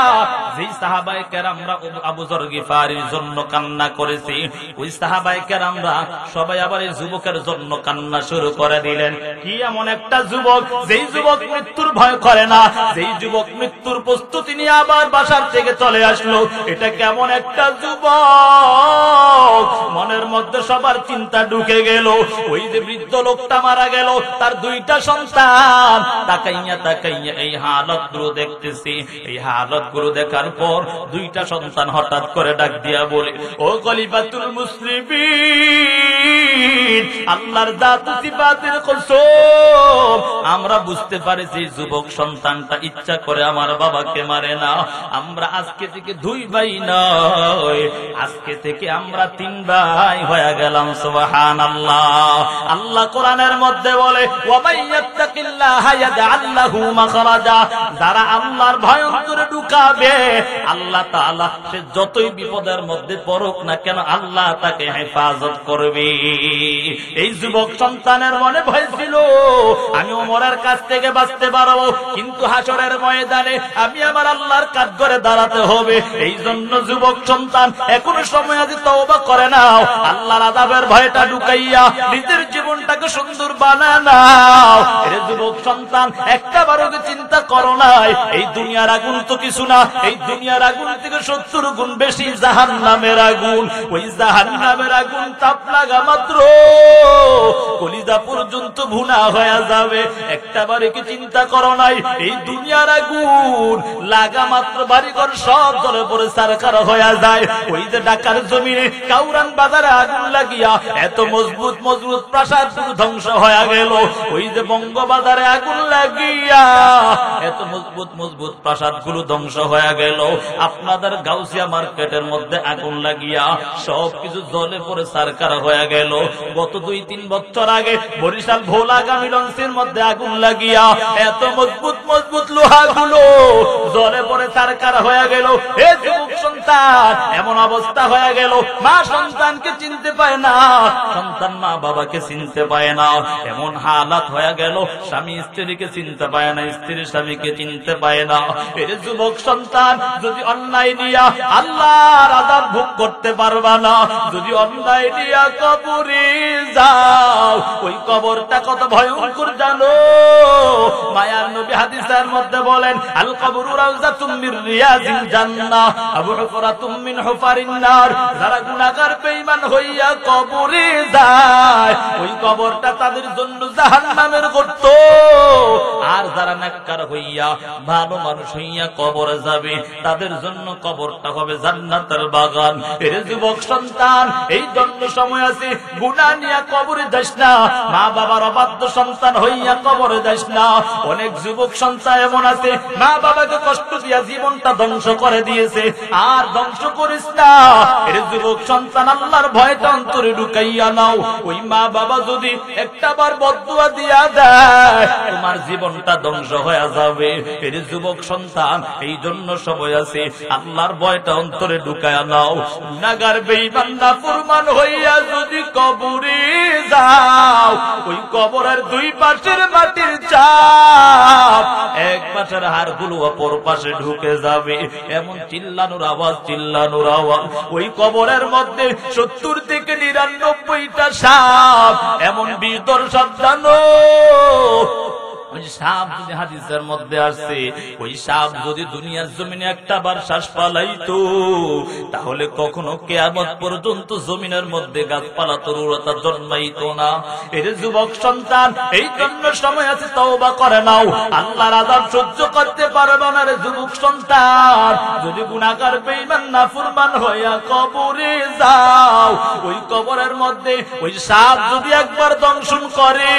[SPEAKER 1] যেই সাহাবায়ে কেরামরা আবু যর গিফারির জন্য কান্না করেছে, ওই সাহাবায়ে কেরামরা সবাই আবার এই যুবকের জন্য কান্না শুরু করে দিলেন। কি এমন একটা যুবক, যেই যুবক মৃত্যুর ভয় করে না, যেই যুবক মৃত্যুর প্রস্তুতি নিয়ে আবার বাসার থেকে চলে আসলো, এটা কেমন একটা যুবক? মনে মনের মধ্যে সবার চিন্তা ঢুকে গেল। ওই যে বৃদ্ধ লোকটা মারা গেল, তার দুইটা সন্তান তাকাইয়া তাকাইয়া এই হালত গুলো দেখতেছি। এই হালত গুলো দেখার পর দুইটা সন্তান হঠাৎ করে ডাক দিয়া বলে, ও খলিফাতুল মুসলিমিন, আল্লাহর জাত সিফাতের কসম, আমরা বুঝতে পারছি যুবক সন্তানটা ইচ্ছা করে আমার বাবাকে মারে না। আমরা আজকে থেকে 2 ভাই নয়, আজকে থেকে আমরা 3 ভাই হয়ে গেলাম। সুবহানাল্লাহ। আল্লাহ কোরআনের মধ্যে বলে, ওয়া মাইয়াত্তাকিল্লাহা ইয়াজআল লাহু মাখরাজা, যারা আল্লাহর ভয় অন্তরে ঢুকাবে আল্লাহ তাআলা সে যতই বিপদের মধ্যে পড়ুক না কেন আল্লাহ তাকে হেফাজত করবে। এই যুবক সন্তানের মনে ভয় ছিল, আমি ওমরের কাছ থেকে বাঁচতে পারবো, কিন্তু হাসরের ময়দানে আমি আমার আল্লাহর কাঠগড়ে দাঁড়াতে হবে। এই জন্য যুবক সন্তান এখনো সময় আছে, তওবা করে নাও, আল্লাহর আযাবের ভয়টা ঢুকাইয়া নিজের জীবনটাকে সুন্দর বানায় নাও। এর যুবক সন্তান একটাবারও চিন্তা করো নাই এই দুনিয়ার আগুন তো কিছু না, এই দুনিয়ার আগুন থেকে 70 গুণ বেশি জাহান্নামের আগুন। ওই জাহান্নামের আগুন তাপ লাগা মাত্র কলিজা পর্যন্ত ভুনা হয়ে যাবে। একটাবারে কি চিন্তা করো নাই এই দুনিয়ার আগুন লাগা মাত্র বাড়িঘর সব জলে পড়ে সারকার হয়ে যায়। ওই যে ঢাকার জমিনে কাউরান বাজারে আগুন লাগিয়া এত মজবুত মজবুত প্রাসাদ ধ্বংস হয়ে গেল। ওই যে বঙ্গবাজারে আগুন লাগিয়া এত মজবুত মজবুত প্রাসাদ গুলো ধ্বংস হয়ে গেল। আপনাদের গাউসিয়া মার্কেটের মধ্যে আগুন লাগিয়া সবকিছু জলে পড়ে সারকার হয়ে গেল। গত 2-3 বছর আগে বরিশাল ভোলাগামী লঞ্চের মধ্যে আগুন লাগিয়া এত মজবুত মজবুত লোহা গুলো জলে পড়ে সারকার হয়ে গেল। এ যুবক সন্তান, এমন অবস্থা হয়ে গেল, মা সন্তানকে চিনতে পায় না, সন্তান মা বাবাকে চিনতে পায় না। এমন হালাত হয়ে গেল, স্বামী স্ত্রীকে চিনতে পায় না, স্ত্রী স্বামীকে চিনতে পায় না। এর যুবক সন্তান, যদি অন্যায় দিয়া আল্লাহর আযাব ভোগ করতে পারবা না, যদি অন্যায় দিয়া কবরে যাও, ওই কবরটা কত ভয়ঙ্কর জানো? মায়ার নবী হাদিসের মধ্যে বলেন, আল কবরু রাউযাতুম মির রিয়াজিল জান্নাহ, আবু হুফরাতুম মিন হুফারিন নার। যারা গুনাহগার বেঈমান হইয়া কবরে যায়, ওই কবরটা তাদের জন্য জাহান্নামের গর্ত। আর যারা নেককার হইয়া ভালো মানুষ হইয়া কবরে যাবে, তাদের জন্য কবরটা হবে জান্নাতের বাগান। এর যুবক সন্তান, এই জন্য সময় আছে, গুনাহ নিয়ে কবরে যাস না, মা বাবার অবাধ্য সন্তান হইয়া কবরে যাস না। অনেক যুবক সন্তান এমন আছে, মা বাবাকে কষ্ট দিয়া জীবনটা ধ্বংস করে দিয়েছে, আর ধ্বংস করিস না। এর যুবক সন্তান, আল্লাহর ভয়টা অন্তরে ঢুকাইয়া নাও। ওই মা বাবা যদি একটাবার বদদুয়া দিয়া দেয়, তোমার জীবনটা ধ্বংস হয়ে যাবে। এর যুবক সন্তান, এই জন্য সময় আছে, আল্লাহর ভয়টা অন্তরে ঢুকাইয়া নাও। গুনাহগার বেঈমান নাফরমান হইয়া যদি কবরে যাও, ওই কবরের 2 পাশের মাটির চাপ এক পাশের হাড়গুলো অপর পাশে ঢুকে যাবে। এমন চিল্লানোর আওয়াজ, চিল্লানোর আওয়াজ। ওই কবরের মধ্যে 70 থেকে 99টা সাপ, এমন বিদর সাপ জানো? ওই সাপ যদি হাদিসের মধ্যে আসছে, ওই সাপ যদি দুনিয়ার জমিনে একটাবার শ্বাস ফালাইতো, তাহলে কখনো কিয়ামত পর্যন্ত জমিনের মধ্যে গাছপালা তরুলতা জন্মাইতো না। এর যুবক সন্তান, এই জন্য সময় আছে, তওবা করে নাও। আল্লাহর আযাব সহ্য করতে পারবে না রে যুবক সন্তান। যদি গুনাহগার বেঈমান নাফরমান হইয়া কবরে যাও, ওই কবরের মধ্যে ওই সাপ যদি একবার দংশন করে,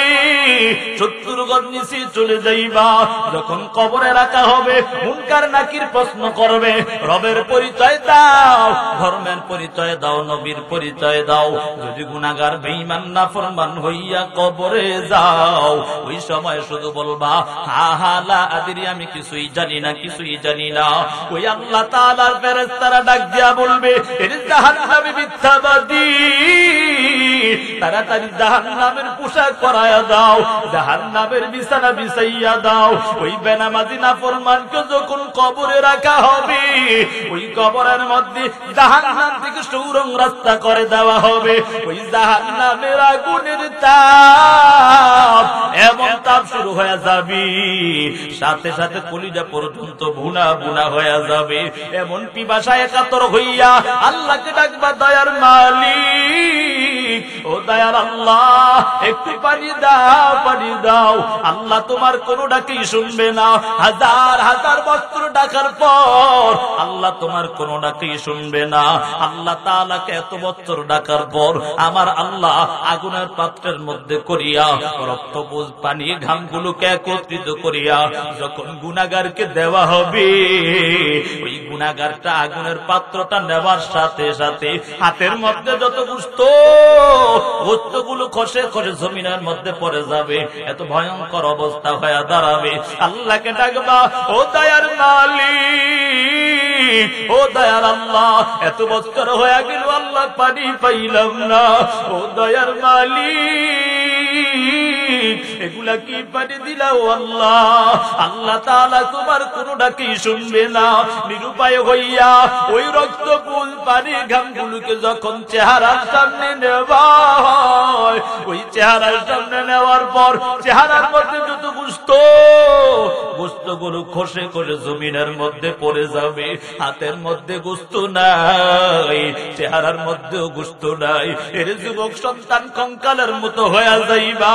[SPEAKER 1] 70 গজ নিচে চলে যাইবা। যখন কবরে রাখা হবে, মুনকার নাকির প্রশ্ন করবে, রবের পরিচয় দাও, ধর্মের পরিচয় দাও, নবীর পরিচয় দাও। যদি গুনাহগার বেঈমান নাফরমান হইয়া কবরে যাও, ওই সময় শুধু বলবা, হা হা লা আদরি, আমি কিছুই জানি না, কিছুই জানি না। ওই আল্লাহ তাআলার ফেরেশতারা ডাক দিয়া বলবে, এর জাহান্নামী মিথ্যাবাদী, তাড়াতাড়ি জাহান্নামের পোশাক পরায়া দাও, জাহান্নামের বিছানা বিছাইয়া দাও। ওই বেনামাজি নাফরমানকে যখন কবরে রাখা হবে, ওই কবরের মধ্যে জাহান্নাম থেকে সুরঙ্গ রাস্তা করে দেওয়া হবে। ওই জাহান্নামের আগুনের তাপ, এমন তাপ শুরু হয়ে যাবে, সাথে সাথে কলিজা পর্যন্ত ভুনা ভুনা হয়ে যাবে। এমন পিপাসায় কাতর হইয়া আল্লাহকে ডাকবা, দয়ার মালিক, দয়ার আল্লাহ একটু পানি দাও, পানি দাও। আল্লাহ তোমার কোন ডাকেই শুনবে না। হাজার হাজার বছর ডাকার পর আল্লাহ তোমার কোন ডাকেই শুনবে না। আল্লাহ তাআলাকে এত বছর ডাকার পর আমার আল্লাহ আগুনের পাত্রের মধ্যে করিয়া রক্তপুঞ্জ পানি ঘামগুলোকে একত্রিত করিয়া যখন গুনাহগারকে দেওয়া হবে, ওই গুনাহগারটা আগুনের পাত্রটা নেওয়ার সাথে সাথে হাতের মধ্যে যত গোস্তগুলো খসে খসে জমিনের মধ্যে পড়ে যাবে। এত ভয়ঙ্কর অবস্থা হয়ে দাঁড়াবে। আল্লাহকে ডাকবা, ও দয়ার মালিক, ও দয়ার আল্লাহ, এত বছর হয়ে গেল আল্লাহ পানি পাইলাম না। ও দয়ার মালিক, এগুলা কি পানি দিলাও আল্লাহ? আল্লাহ তাআলা তোমার কোন ডাকেই শুনবে না। নিরুপায় হইয়া ওই রক্তপুঞ্জ পানি ঘামগুলোকে যখন চেহারার সামনে নেওয়া হয়, ওই চেহারার সামনে নেওয়ার পর চেহারার মধ্যে যত গোস্তগুলো খসে খসে জমিনের মধ্যে পড়ে যাবে। হাতের মধ্যে গোস্ত নাই, চেহারার মধ্যেও গোস্ত নাই। এর যুবক সন্তান কঙ্কালের মতো হয়ে যাইবা।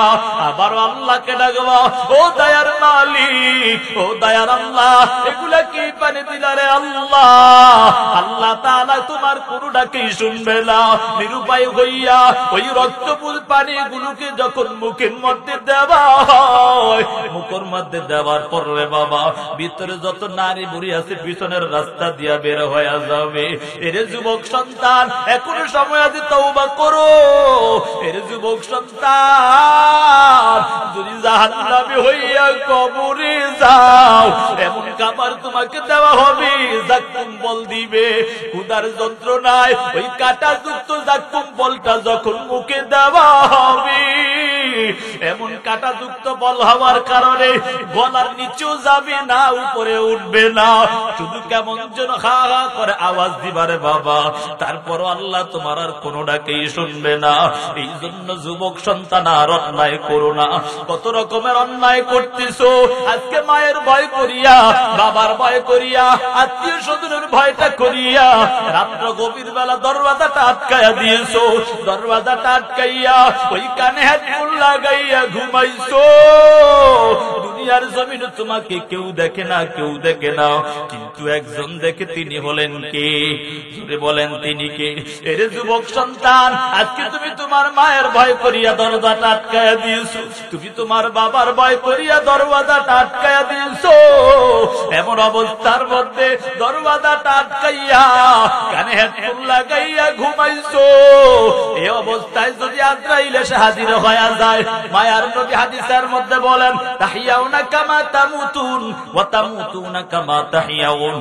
[SPEAKER 1] আবার আল্লাহকে ডাকবা, ও দয়ার মালিক, ও দয়ার আল্লাহ, এগুলা কি পানি দিলা রে আল্লাহ? আল্লাহ তাআলা তোমার কোন ডাকেই শুনবে না। নিরুপায় হইয়া ওই রক্তপুঞ্জ পানিগুলোকে যখন মুখের মধ্যে দেওয়া হয়, মুখের মধ্যে দেওয়ার পর রে বাবা, ভিতরে যত নারী বুড়ি আছে পিছনের রাস্তা দিয়া বের হয়ে যাবে। এর যুবক সন্তান এখনো সময় আছে, তওবা করো। এর যুবক সন্তান যদি জাহান্নামী হইয়া কবরে যাও, এমন খাবার তোমাকে দেওয়া হবে, জাক্কুম বল দিবে। ক্ষুধার যন্ত্রণায় ওই কাঁটাযুক্ত জাক্কুম বলটা যখন মুখে দেওয়া হবে, এমন কাঁটাযুক্ত বল হওয়ার কারণে গলার নিচেও যাবে না, উপরে উঠবে না, শুধু কেমন যেন হা হা করে আওয়াজ দিবারে বাবা। তারপর আল্লাহ তোমার আর কোন ডাকেই শুনবে না। এই জন্য যুবক সন্তান আর অন্যায় করো না। কত রকমের অন্যায় করতেছো আজকে, মায়ের ভয় করিয়া, বাবার ভয় করিয়া, আত্মীয় স্বজনের ভয়টা করিয়া রাত্র গভীর বেলা দরওয়াজাটা আটকাইয়া দিয়েছো। দরওয়াজাটা আটকাইয়া ওই কানে হেডফোন লাগাইয়া ঘুমাইছো। দুনিয়ার জমিনে তোমাকে কেউ দেখে না, কেউ দেখে না, কিন্তু একজন দেখে, তিনি হলেন কে? জোরে বলেন, তিনি কে? এর যুবক সন্তান, আজকে তুমি তোমার মায়ের ভয় করিয়া দরজাটা আটকাইয়া দিয়েছো, তুমি তোমার বাবার ভয় করিয়া দরওয়াজাটা আটকাইয়া দিয়েছো। এমন অবস্থার মধ্যে দরওয়াজাটা আটকাইয়া কানে হেডফোন লাগাইয়া ঘুমাইছো। এই অবস্থায় যদি আজরাইল এসে হাজির হয়ে যায়, মায়ার নবী হাদিসের মধ্যে বলেন, তাহিয়াউনা কামা তামুতুন ওয়া তামুতুনা কামা তাহিয়াউন।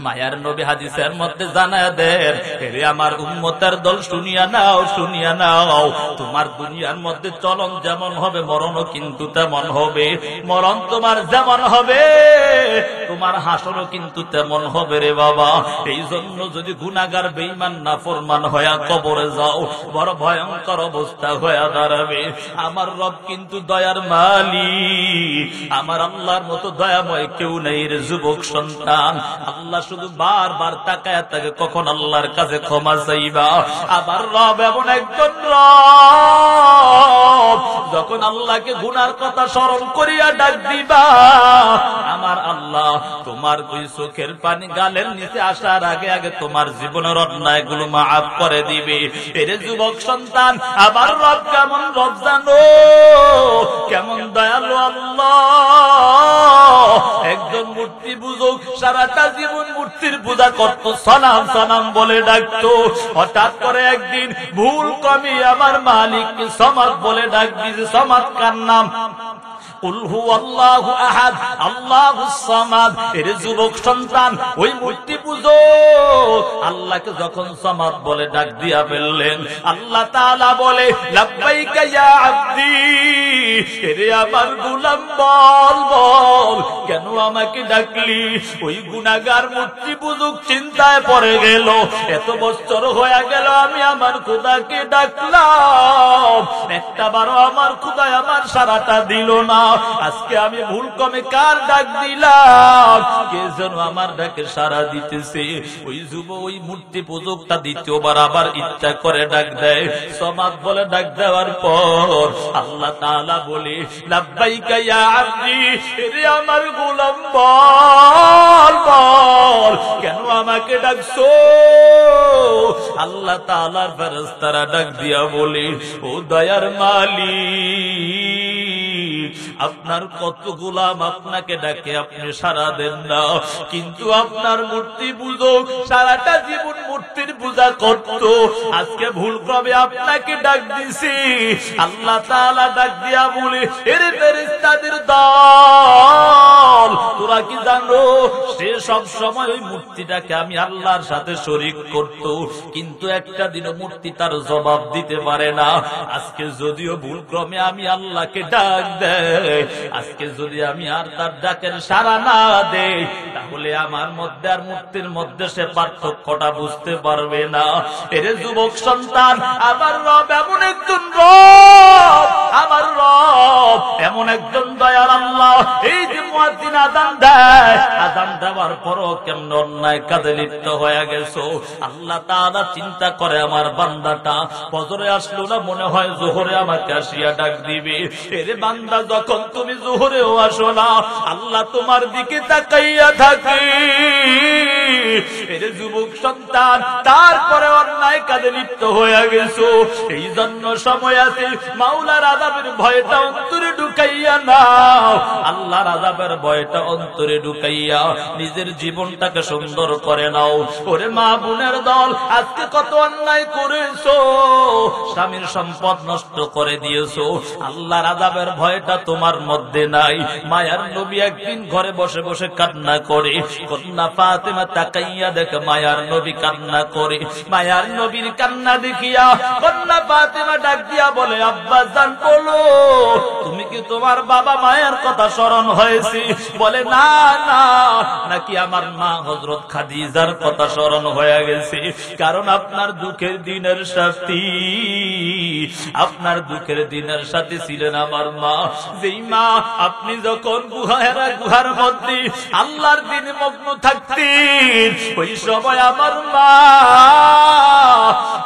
[SPEAKER 1] মায়ার নবী হাদিসের মধ্যে জানায় দেন, হে আমার উম্মতের দল, শুনিয়া নাও, শুনিয়া নাও, তোমার দুনিয়ার মধ্যে চলন যেমন হবে, মরণও কিন্তু তেমন হবে। মরণ তোমার যেমন হবে, তোমার হাসরও কিন্তু তেমন হবে রে বাবা। এই জন্য যদি গুনাহগার, বেঈমান, নাফরমান হয়ে কবরে যাও, বড় ভয়ঙ্কর অবস্থা হয়ে দাঁড়াবে। আমার রব কিন্তু দয়ার মালিক, আমার আল্লাহর মতো দয়াময় কেউ নেই রে যুবক সন্তান। আল্লাহ শুধু বারবার তাকায় থাকে কখন আল্লাহর কাছে ক্ষমা চাইবা। আবার রব এমন একজন রব, যখন আল্লাহকে গুনার কথা স্মরণ করিয়া ডাক দিবা, আমার আল্লাহ তোমার ওই চোখের পানি গালের নিচে আসার আগে আগে তোমার জীবনের অন্যায় গুলো মাফ করে দিবে। এর যুবক সন্তান, আবার রব কেমন রব জানো? কেমন দয়ালু আল্লাহ। একজন মূর্তি পূজক সারাটা জীবন মূর্তির পূজা করত, সনাম সনাম বলে ডাকতো। হঠাৎ করে একদিন ভুল কমি আমার মালিককে সমাদ বলে ডাক দিয়েছে। সমাদ কার নাম? কুল হুয়াল্লাহু আহাদ আল্লাহুস সামাদ। এর যুবক সন্তান, ওই মূর্তি পূজক আল্লাহকে যখন সামাদ বলে ডাক দিয়া ফেললেন, আল্লাহ তাআলা বলে, লাব্বাইকা ইয়া আব্দি, এরে আমার গোলাম, বল বল, কেন আমাকে ডাকলি? ওই গুনাহগার মূর্তি পূজক চিন্তায় পড়ে গেল, এত বছর হয়ে গেল আমি আমার খোদাকে ডাকলাম, একটা বারো আমার খোদা আমার সারাটা দিল না। আজকে আমি ভুল কমে কার ডাক দিলাম, কে যেন আমার ডাকে সাড়া দিতেছে। ওই ওই মূর্তি পূজকটা দ্বিতীয়বার আবার ইচ্ছা করে ডাক দেয়। সমাদ বলে ডাক দেওয়ার পর আল্লাহ তাআলা বলে, লাব্বাইকা ইয়া আব্দি, রে আমার গোলাম বল বল, কেন আমাকে ডাকছো? আল্লাহ তাআলার ফেরেশতারা ডাক দিয়া বলে, ও দয়ার মালিক, আপনার কত গোলাম আপনাকে ডাকে, আপনি সাড়া দেন না, কিন্তু আপনার মূর্তি পূজক সারাটা জীবন মূর্তির পূজা করত, আজকে ভুল ক্রমে আপনাকে ডাক দিছি। আল্লাহ তাআলা ডাক দিয়া বলে, এর ফেরেশতাদের দল, তোরা কি জানো সে সব সময় ওই মূর্তিটাকে আমি আল্লাহর সাথে শরীক করত, কিন্তু একটা দিনও মূর্তি তার জবাব দিতে পারে না। আজকে যদিও ভুল ক্রমে আমি আল্লাহকে ডাক দেয়, আজকে যদি আমি আর তার ডাকের সাড়া না দেই, তাহলে আমার মধ্যে আর মূর্তির মধ্যে সে পার্থক্যটা বুঝতে পারবে না। এর যুবক সন্তান, আমার রব এমন একজন রব, আমার রব এমন একজন দয়ার আল্লাহ। এই যে মুয়াজ্জিন আযান দেয়, আযান দেওয়ার পরও কেমন অন্যায় কাজে লিপ্ত হয়ে গেছো। আল্লাহ তাআলা চিন্তা করে, আমার বান্দাটা ফজরে আসলো না, মনে হয় যোহরে আমাকে আসিয়া ডাক দিবে। এরে বান্দা, যখন তুমি যোহরেও আসো না, আল্লাহ তোমার দিকে তাকাইয়া থাকে। এরে যুবক সন্তান, তারপরে অন্যায় কাজে লিপ্ত হয়ে গেছো। এই জন্য সময় আছে, মাওলার আযাবের ভয়টা অন্তরে ঢুকাইয়া নাও। আল্লাহর আযাবের ভয়টা অন্তরে ঢুকাইয়া নিজের জীবনটাকে সুন্দর করে নাও। ওরে মা বোনের দল, আজকে কত অন্যায় করেছো, স্বামীর সম্পদ নষ্ট করে দিয়েছো, আল্লাহর আযাবের ভয়টা তোমার মধ্যে নাই। মায়ার নবী একদিন ঘরে বসে বসে কান্না করে, কন্যা ফাতেমা তাকাইয়া দেখে মায়ার নবী কান্না করে। মায়ার নবীর কান্না দেখিয়া কন্যা ফাতেমা ডাক দিয়া বলে, আব্বা জান বলো, তুমি কি তোমার বাবা মায়ের কথা স্মরণ হয়েছে? বলে, না না, নাকি আমার মা হযরত খাদিজার কথা স্মরণ হয়ে গেছে। কারণ আপনার দুঃখের দিনের সাথী, আপনার দুঃখের দিনের সাথে ছিলেন আমার মা। যেই মা আপনি যখন গুহার মধ্যে আল্লাহর দিনে মগ্ন থাকতেন, ওই সময় আমার মা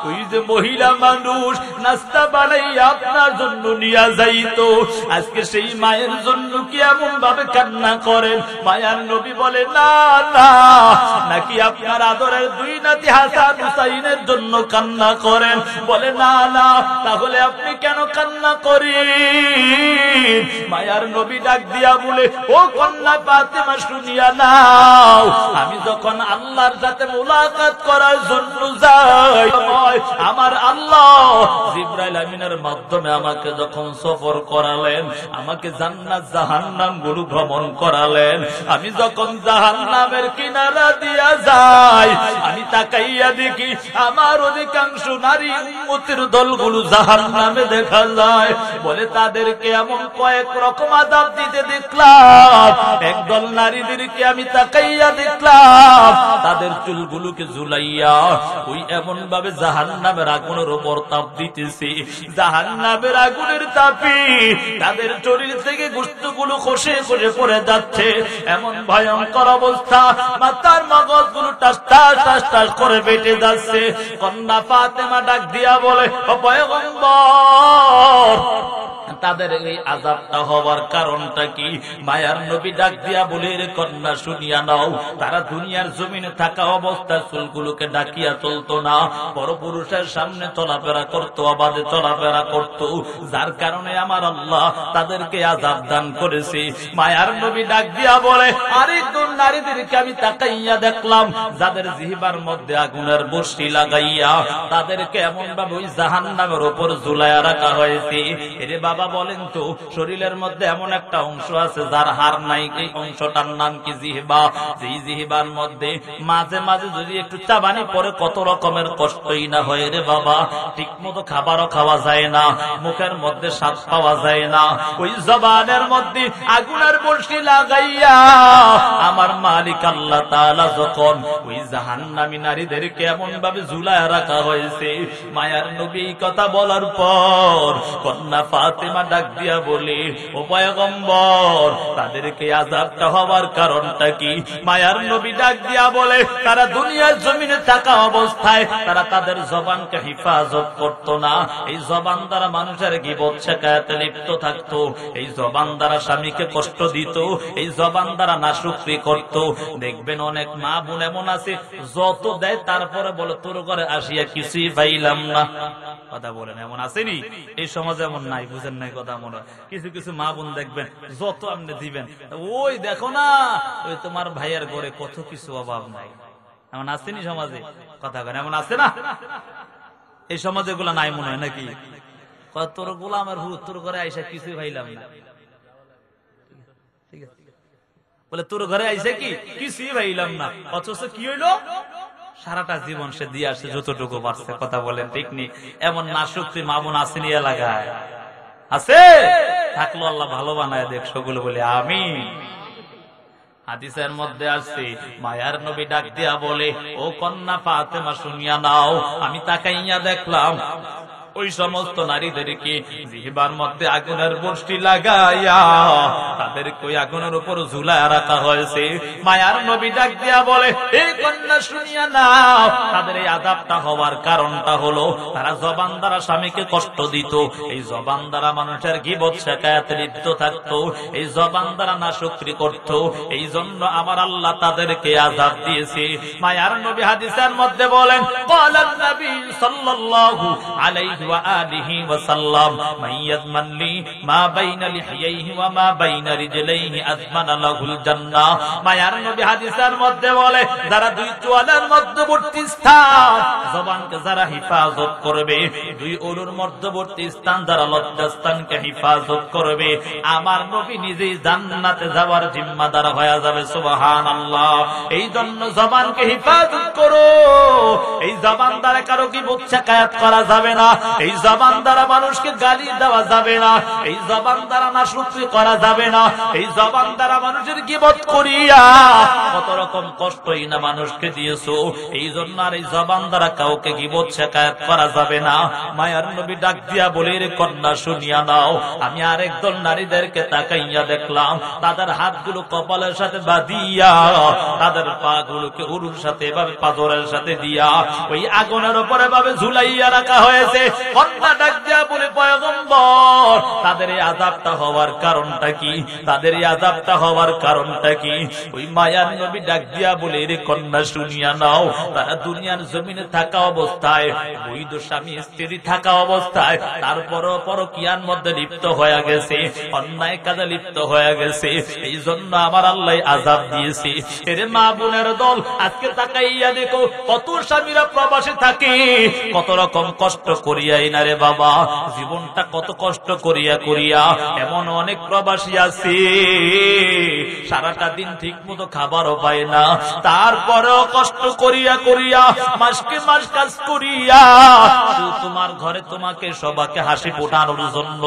[SPEAKER 1] ওই যে মহিলা মানুষ নাস্তা বানাইয়া আপনার জন্য নিয়ে যাইতো। আজকে সেই মায়ের জন্য কি এমন ভাবে কান্না করেন? মায়ার নবী বলে, না না, নাকি আপনার আদরের দুই নাতি হাসান হুসাইনের জন্য কান্না করেন? বলে, না না, তাহলে আপনি কেন কান্না করেন? মায়ার নবী ডাক দিয়া বলে, ও কন্যা ফাতেমা, শুনিয়া নাও, আমি যখন আল্লাহর সাথে মুলাকাত করার জন্য যাই, আমার আল্লাহ জিবরাইল আমিনের মাধ্যমে আমাকে যখন সফর করালেন, আমাকে জান্নাত জাহান্নাম গুলো ভ্রমণ করালেন, আমি যখন জাহান্নামের কিনারা দিয়া যাই, আমি তাকাইয়া দেখি আমার অধিকাংশ নারী উম্মতের দলগুলো জাহান্নামে দেখা যায়। বলে, তাদেরকে এমন কয়েক রকম আযাব দিতে দেখলাম, একদল নারীদেরকে আমি তাকাইয়া দেখলাম, তাদের চুলগুলোকে ঝুলাইয়া ওই এমন ভাবে জাহান্নামের আগুনের উপর তাপ দিতেছে, জাহান্নামের আগুনের তাপে তাদের শরীর থেকে গোশতগুলো খসে খসে পড়ে যাচ্ছে, এমন ভয়ঙ্কর অবস্থা, মাথার মগজগুলো টাস টাস টাস টাস করে বেটে যাচ্ছে। কন্যা ফাতেমা ডাক দিয়া বলে, ও পয়গম্বর, তাদের এই আযাবটা হওয়ার কারণটা কি? মায়ার নবী ডাক দিয়া বলে, রে কন্যা, শুনিয়া নাও, তারা দুনিয়ার জমিনে থাকা অবস্থায় চুলগুলোকে ডাকিয়া চলতো না, পরপুরুষের সামনে চলাফেরা করতো, আবাদে চলাফেরা করতো, যার কারণে আমার আল্লাহ তাদেরকে আযাব দান করেছে। মায়ার নবী ডাক দিয়া বলে, আরেকজন নারীদেরকে আমি তাকাইয়া দেখলাম, যাদের জিহ্বার মধ্যে আগুনের বর্ষি লাগাইয়া তাদেরকে এমন ভাবে ওই জাহান্নামের উপর ঝুলাইয়া রাখা হয়েছে। এরে বাবা, বলেন তো, শরীরের মধ্যে এমন একটা অংশ আছে যার হাড় নাই, এই অংশটার নাম কি? জিহ্বা। যেই জিহ্বার মধ্যে মাঝে মাঝে যদি একটু চাবানি পরে কত রকমের কষ্টই না হয় রে বাবা, ঠিক মতো খাবারও খাওয়া যায় না, মুখের মধ্যে স্বাদ পাওয়া যায় না। ওই জবানের মধ্যে আগুনের বর্ষি লাগাইয়া আমার মালিক আল্লাহ তাআলা যখন ওই জাহান্নামী নারীদেরকে এমন ভাবে ঝুলায় রাখা হয়েছে, মায়ার নবী এই কথা বলার পর কন্যা ফাতেমা ফাতেমা ডাক দিয়া বলে, ও পয়গম্বর, তাদেরকে আযাবটা হওয়ার কারণটা কি? মায়ার নবী ডাক দিয়া বলে, তারা দুনিয়ার জমিনে থাকা অবস্থায় তারা তাদের জবানকে হিফাজত করত না। এই জবান দ্বারা মানুষের গীবত শিকায়াতে লিপ্ত থাকতো, এই জবান দ্বারা স্বামীকে কষ্ট দিত, এই জবান দ্বারা নাশুকরি করত। দেখবেন অনেক মা বোন এমন আছে, যত দেয় তারপরে বলে তোর ঘরে আসিয়া কিছুই পাইলাম না। কথা বলেন, এমন আসেনি? এই সমাজে এমন নাই, বুঝেন নাই কথা মনে হয়। কিছু কিছু মা বোন দেখবেন যত আপনি দিবেন, ওই দেখো না ওই তোমার ভাইয়ের ঘরে কত কিছু অভাব নাই। এমন আসেনি সমাজে? কথা বলেন, এমন আছে না? এই সমাজে গুলা নাই মনে হয় নাকি? তোর গোলামের হুত তোর ঘরে আইসা কিছুই পাইলাম না, ঠিক আছে বলে তোর ঘরে আইসা কি কিছুই পাইলাম না, অথচ কি হইলো? সারাটা জীবন সে দিয়ে আসছে যতটুকু পারছে। কথা বলেন ঠিক নি? এমন নাশুকরি মা বোন আসেনি এলাকায়? আছে? থাকলো আল্লাহ ভালো বানায় দেখ সকলে বলে আমিন। হাদিসের মধ্যে আসছে, মায়ার নবী ডাক দিয়া বলে, ও কন্যা ফাতেমা শুনিয়া নাও, আমি তাকাইয়া দেখলাম ওই সমস্ত নারীদেরকে জিহ্বার মধ্যে আগুনের বর্ষি লাগাইয়া তাদেরকে ওই আগুনের উপর ঝুলায় রাখা হয়েছে। মায়ার নবী ডাক দিয়া বলে, এই কন্যা শুনিয়া নাও, তাদের এই আযাবটা হওয়ার কারণটা হলো তারা জবান দ্বারা স্বামীকে কষ্ট দিত, এই জবান দ্বারা মানুষের গীবত শিকায়াতে লিপ্ত থাকতো, এই জবান দ্বারা নাশুকরি করত, এই জন্য আমার আল্লাহ তাদেরকে আযাব দিয়েছে। মায়ার নবী হাদিসের মধ্যে বলেন, ক্বালান নবী সাল্লাল্লাহু আলাইহি ওয়া আলিহি ওয়া সাল্লাম, মান ইয়াযমান লি মা বাইনা লিহিয়াইহি ওয়া মা বাইনা রিজলাইহি আযমানা লাহুল জান্নাহ। মায়ার নবী হাদিসের মধ্যে বলে, যারা দুই চোয়ালের মধ্যবর্তী স্থান জবানকে যারা হিফাজত করবে, দুই ওলুর মধ্যবর্তী স্থান যারা লজ্জাস্থানকে হিফাজত করবে, আমার নবী নিজেই জান্নাতে যাওয়ার জিম্মাদার হয়ে যাবে। সুবহানাল্লাহ। এই জন্য জবানকে হিফাজত করো। এই জবান দ্বারা কারো গীবত শিকায়াত করা যাবে না, এই জবান দ্বারা মানুষকে গালি দেওয়া যাবে না, এই জবান দ্বারা নাশুকরি করা যাবে না, এই জবান দ্বারা মানুষের গীবত করিয়া কত রকম কষ্টই না মানুষকে দিয়েছো। এই জন্য আর এই জবান দ্বারা কাউকে গীবত শিকায়াত করা যাবে না। মায়ার নবী ডাক দিয়া বলে, রে কন্যা শুনিয়া নাও, আমি আরেকদল নারীদেরকে তাকাইয়া দেখলাম তাদের হাতগুলো কপালের সাথে বাঁধিয়া তাদের পা গুলোকে উরুর সাথে এভাবে পাথরের সাথে দিয়া ওই আগুনের উপরে ভাবে ঝুলাইয়া রাখা হয়েছে। কন্যা ডাক দিয়া বলে, পয়গম্বর, তাদের এই আযাবটা হওয়ার কারণটা কি? তাদের এই আযাবটা হওয়ার কারণটা কি? ওই মায়ার নবী ডাক দিয়া বলে, রে কন্যা শুনিয়া নাও, তারা দুনিয়ার জমিনে থাকা অবস্থায়, বৈধ স্বামী স্ত্রী থাকা অবস্থায় তারপরও পরকীয়ার মধ্যে লিপ্ত হয়ে গেছে, অন্যায় কাজে লিপ্ত হয়ে গেছে, এই জন্য আমার আল্লাহ আযাব দিয়েছে। এর মা বোনের দল, আজকে তাকাইয়া দেখো কত স্বামীরা প্রবাসে থাকে, কত রকম কষ্ট করিয়াই না রে বাবা, জীবনটা কত কষ্ট করিয়া করিয়া। এমন অনেক প্রবাসী আছে সারাটা দিন ঠিক মতো খাবারও পায় না, তারপরেও কষ্ট করিয়া করিয়া মাসকে মাস কাজ করিয়া তোমার ঘরে তোমাকে সবাইকে হাসি ফোটানোর জন্য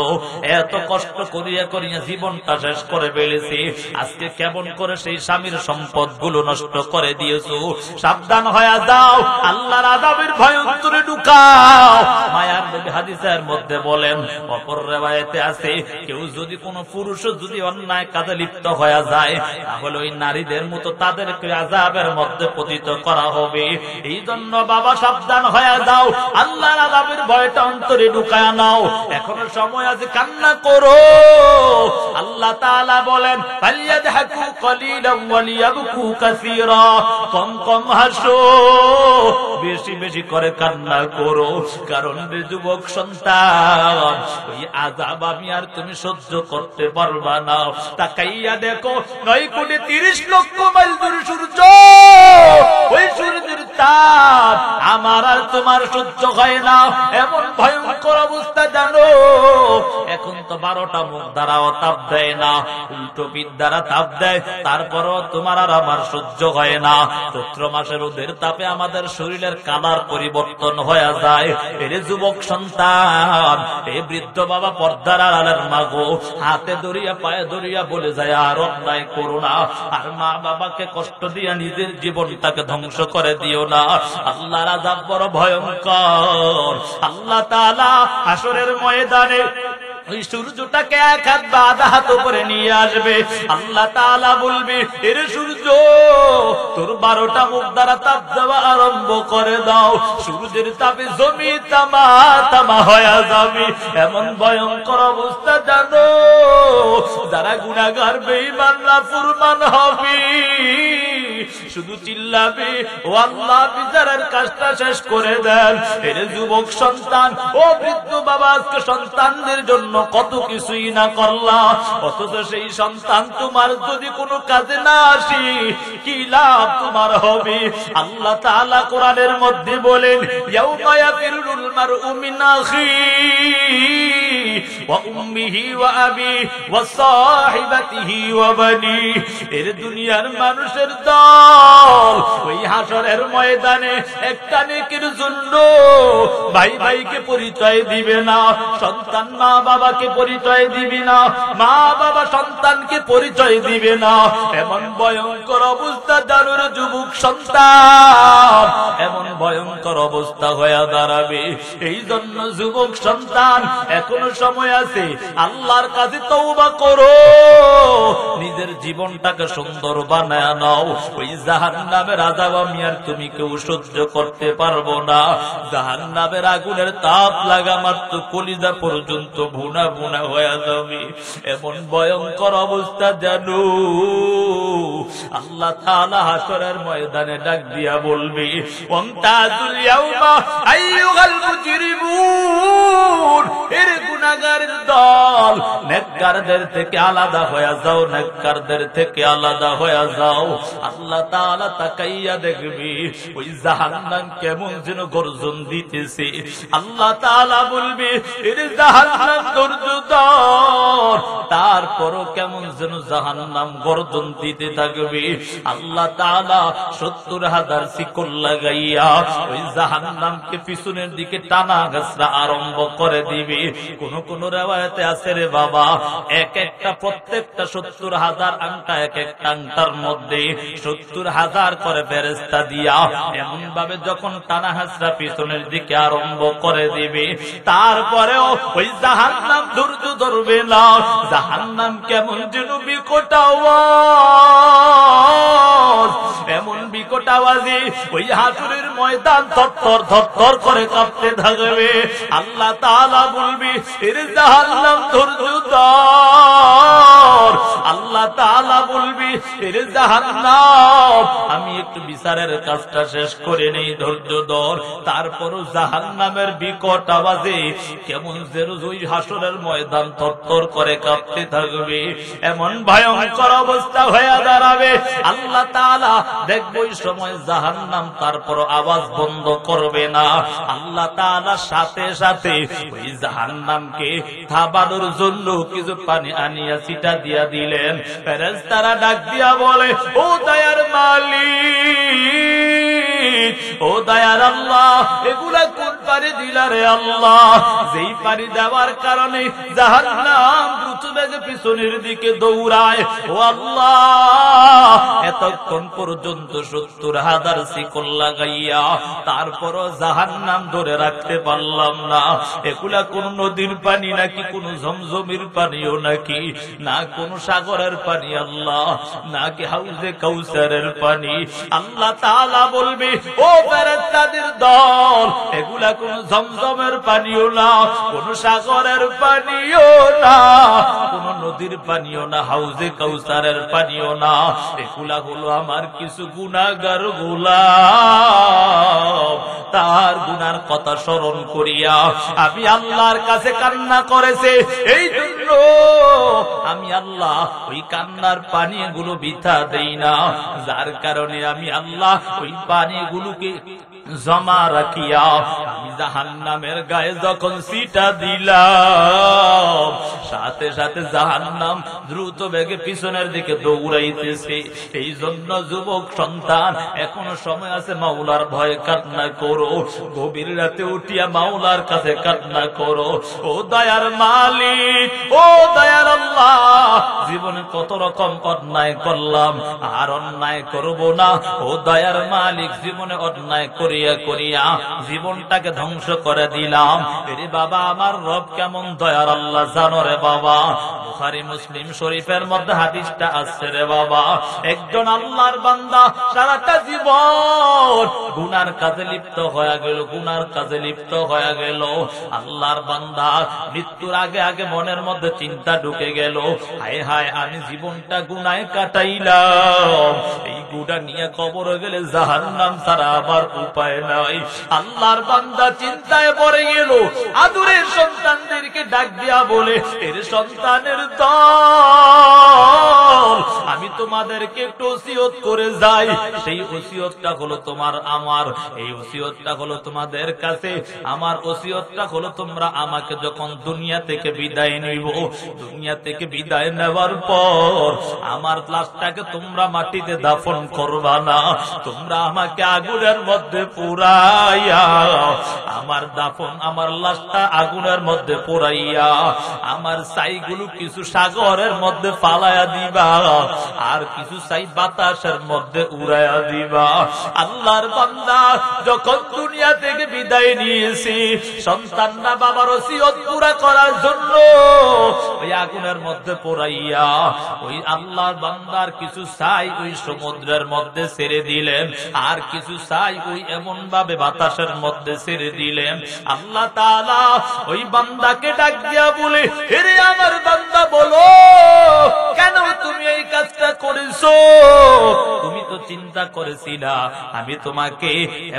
[SPEAKER 1] এত কষ্ট করিয়া করিয়া জীবনটা শেষ করে ফেলেছে। আজকে কেমন করে সেই স্বামীর সম্পদ গুলো নষ্ট করে দিয়েছো। সাবধান হয়ে যাও, আল্লাহর আযাবের ভয় অন্তরে ঢুকাও। মায়ার নবী হাদিসের মধ্যে বলেন, অপর রিওয়ায়াতে আছে, কেউ যদি কোনো পুরুষ যদি অন্যায় কাজে লিপ্ত হয়ে যায়, তাহলে ওই নারীদের মতো তাদেরকে আযাবের মধ্যে পতিত করা হবে। এই জন্য বাবা সাবধান হয়ে যাও, আল্লাহর আযাবের ভয়টা অন্তরে ঢুকায় নাও। এখনো সময় আছে, কান্না করো। আল্লাহ তাআলা বলেন, ফালিয়াদহাকু কলিলান ওয়া লিয়াবকু কাসীরা, কম কম হাসো, বেশি বেশি করে কান্না করো। কারণ রে যুবক সন্তান, ওই আযাব আমি আর তুমি সহ্য করতে পারবা না। তাকাইয়া দেখো 9,30,00,000 মাইল দূরে সূর্য, ওই সূর্যের তাপ আমার আর তোমার সহ্য হয় না। এমন ভয়ঙ্কর অবস্থা জানো, এখন তো 12টা মুখ দ্বারাও তাপ দেয় না, উল্টো পিঠ দ্বারা তাপ দেয়, তারপরও তোমার আর আমার সহ্য হয় না। চৈত্র মাসের রোদের তাপে আমাদের শরীরের কালার পরিবর্তন হয়ে যায়। এরে যুবক সন্তান, এই বৃদ্ধ বাবা, পর্দার আড়ালের মা গো, হাতে ধরিয়া পায়ে ধরিয়া বলে যায়, আর অন্যায় করো না, আর মা বাবাকে কষ্ট দিয়া নিজের জীবনটাকে ধ্বংস করে দিও না। আল্লাহর আযাব বড় ভয়ঙ্কর। আল্লাহ তাআলা হাসরের ময়দানে ওই সূর্যটাকে এক হাত বা আধা হাত উপরে নিয়ে আসবে। আল্লাহ তাআলা বলবে, এর সূর্য তোর 12টা মুখ দ্বারা তাপ দেওয়া আরম্ভ করে দাও। সূর্যের তাপে জমি তামা তামা হয়ে যাবে। এমন ভয়ঙ্কর অবস্থা জানো, যারা গুনাহগার বেঈমান নাফরমান হবে শুধু চিল্লাবে, ও আল্লাহ বিচারের কাজটা শেষ করে দেন। এর যুবক সন্তান, ও বৃদ্ধ বাবা, আজকে সন্তানদের জন্য কত কিছুই না করলা, অথচ সেই সন্তান তোমার যদি কোনো কাজে না আসে কি লাভ তোমার হবে? আল্লাহ তাআলা কোরআনের মধ্যে বলেন, ইয়াউমা ইয়াফিরুল মারউ মিন আখিহি ওয়া উম্মিহি ওয়া আবিহি ওয়া সাহিবাতিহি ওয়া বানি। এর দুনিয়ার মানুষের দল ওই হাসরের ময়দানে একটা নেকির জন্য ভাই ভাইকে পরিচয় দিবে না, সন্তান মা বাবাকে পরিচয় দিবে না, মা বাবা সন্তানকে পরিচয় দিবে না। এমন ভয়ঙ্কর অবস্থা জানুর যুবক সন্তান, এমন ভয়ঙ্কর অবস্থা হয়ে দাঁড়াবে। এই জন্য যুবক সন্তান, এখনো সময় আছে, আল্লাহর কাছে তওবা করো, নিজের জীবনটাকে সুন্দর বানায় নাও। ওই জাহান্নামের আযাব আমি আর তুমি কেউ সহ্য করতে পারবো না। জাহান্নামের আগুনের তাপ লাগা মাত্র কলিজা পর্যন্ত ভুনা ভুনা হয়ে যাবে। এমন ভয়ঙ্কর অবস্থা জানো, আল্লাহ তাআলা হাসরের ময়দানে ডাক দিয়া বলবে, ওয়ান্তাজুল ইয়াউমা আইয়ুহাল মুজরিমুন। এর গুনাহগারের দল, নেককারদের থেকে আলাদা হয়ে যাও, নেককারদের থেকে আলাদা হয়ে যাও। আল্লাহ তাআলা তাকাইয়া দেখবে ওই জাহান্নাম কেমন যেন গর্জন দিতেছে। আল্লাহ তাআলা বলবে, এর জাহান্নাম ধৈর্য ধর, তারপরও কেমন যেন জাহান্নাম গর্জন দিতে থাকবে। আল্লাহ তাআলা 70,000 শিকল লাগাইয়া ওই জাহান্নামকে পিছনের দিকে টানা ঘাসরা আরম্ভ করে দিবে। কোন কোন riwayate আছে রে বাবা, এক একটা প্রত্যেকটা 70,000 আংটা, এক একটা আংটার মধ্যে 70,000 করে ফেরেশতা দিয়া এমন ভাবে যখন টানা হাসরা পিছনের দিকে আরম্ভ করে দিবে, তারপরেও ওই জাহান্নাম ধৈর্য ধরবে না। জাহান্নাম কেমন যেন বিকট আওয়াজ, এমন বিকট আওয়াজে ওই হাসরের ময়দান থরথর থরথর করে কাঁপতে থাকবে। আল্লাহ তাআলা বলবে, এর জাহান্নাম ধৈর্য ধর। আল্লাহ তাআলা বলবে, এর জাহান্নাম আমি একটু বিচারের কাজটা শেষ করে নেই, ধৈর্য ধর। তারপরও জাহান্নামের বিকট আওয়াজে কেমন যেন ওই হাসরের ময়দান থরথর করে কাঁপতে থাকবে। এমন ভয়ঙ্কর অবস্থা হয়ে দাঁড়াবে। আল্লাহ তাআলা দেখবে ওই সময় জাহান্নাম তারপর আওয়াজ বন্ধ করবে না। আল্লাহ তাআলা সাথে সাথে ওই জাহান্নামকে থামানোর জন্য কিছু পানি আনিয়া ছিটা দিয়া দিলেন। ফেরেশতারা ডাক দিয়া বলে, ও দয়ার মালিক, ও দয়ার আল্লাহ, এগুলা কোন পানি দিলা রে আল্লাহ? যেই পানি দেওয়ার কারণে জাহান্নাম দ্রুত বেগে পিছনের দিকে দৌড়ায়। ও আল্লাহ, এতক্ষণ পর্যন্ত 70,000 শিকল লাগাইয়া তারপরও জাহান্নাম ধরে রাখতে পারলাম না। এগুলা কোন নদীর পানি নাকি কোন ঝমঝমের পানিও নাকি, না কোন সাগরের পানি আল্লাহ, নাকি হাউজে কাউসারের পানি। আল্লাহ তাআলা বলবে, ও ফেরেশতাদের দল, এগুলা কোন ঝমঝমের পানিও না, কোন সাগরের পানিও না, কোন নদীর পানিও না, হাউজে কাউসারের পানিও না। এগুলা হলো আমার কিছু গুনাহগার গোলাম, তার গুনার কথা স্মরণ করিয়া আমি আল্লাহর কাছে কান্না করেছে। এই জন্য আমি আল্লাহ ওই কান্নার পানিগুলো বৃথা দেই না, যার কারণে আমি আল্লাহ ওই পানিগুলোকে জমা রাখিয়া আমি জাহান্নামের গায়ে যখন ছিটা দিলাম, সাথে সাথে জাহান্নাম দ্রুত বেগে পিছনের দিকে দৌড়াইতেছে। এই জন্য যুবক সন্তান, এখনো সময় আছে, মাওলার ভয়ে কান্না করো। গভীর রাতে উঠিয়া মাওলার কাছে কান্না করো। ও দয়ার মালিক, ও দয়ার আল্লাহ, জীবনে কত রকম অন্যায় করলাম, আর অন্যায় করব না। ও দয়ার মালিক, জীবনে অন্যায় করিয়া করিয়া জীবনটাকে ধ্বংস করে দিলাম। এরে বাবা, আমার রব কেমন দয়ার আল্লাহ জানো রে বাবা। বুখারী মুসলিম শরীফের মধ্যে হাদিসটা আছে রে বাবা। একজন আল্লাহর বান্দা সারাটা জীবন গুনার কাজে লিপ্ত হয়ে গেল, গুনার কাজে লিপ্ত হয়ে গেল। আল্লাহর বান্দা মৃত্যুর আগে আগে মনের মধ্যে চিন্তা ঢুকে গেল, হায় হায় আমি জীবনটা গুনায় কাটাইলাম, এই গুনাহ নিয়ে কবরে গেলে জাহান্নাম ছাড়া আমার উপায় নাই। আল্লাহর বান্দা চিন্তায় পড়ে গেল। আদরের সন্তানদেরকে ডাক দিয়া বলে, এর সন্তানের দল, আমি তোমাদেরকে একটু ওসিয়ত করে যাই। সেই ওসিয়তটা হলো তোমার আমার, এই ওসিয়তটা হলো তোমাদের কাছে। আমার ওসিয়তটা হলো, তোমরা আমাকে যখন দুনিয়া থেকে বিদায় নিব, দুনিয়া থেকে বিদায় নেওয়ার পর আমার লাশটাকে তোমরা মাটিতে দাফন করবা না, তোমরা আমাকে আগুনের মধ্যে পুরাইয়া আমার দাফন, আমার লাশটা আগুনের মধ্যে পুরাইয়া আমার ছাইগুলো কিছু সাগরের মধ্যে ফালাইয়া দিবা, আর কিছু ছাই বাতাসের মধ্যে উড়াইয়া দিবা। আল্লাহর বান্দা যখন দুনিয়া থেকে বিদায় নিয়েছি, সন্তানরা বাবার ওসিয়ত পুরা করার জন্য ওই আগুনের মধ্যে পোড়াইয়া ওই আল্লাহর বান্দার কিছু ছাই ওই সমুদ্রের মধ্যে ছেড়ে দিলেন, আর কিছু ছাই ওই এমন ভাবে বাতাসের মধ্যে ছেড়ে দিলেন। আল্লাহ তাআলা ওই বান্দাকে ডাক দিয়া বলে, হে আমার বান্দা, বলো কেন তুমি এই কাজটা করেছো? তুমি তো চিন্তা করেছিলা আমি তোমাকে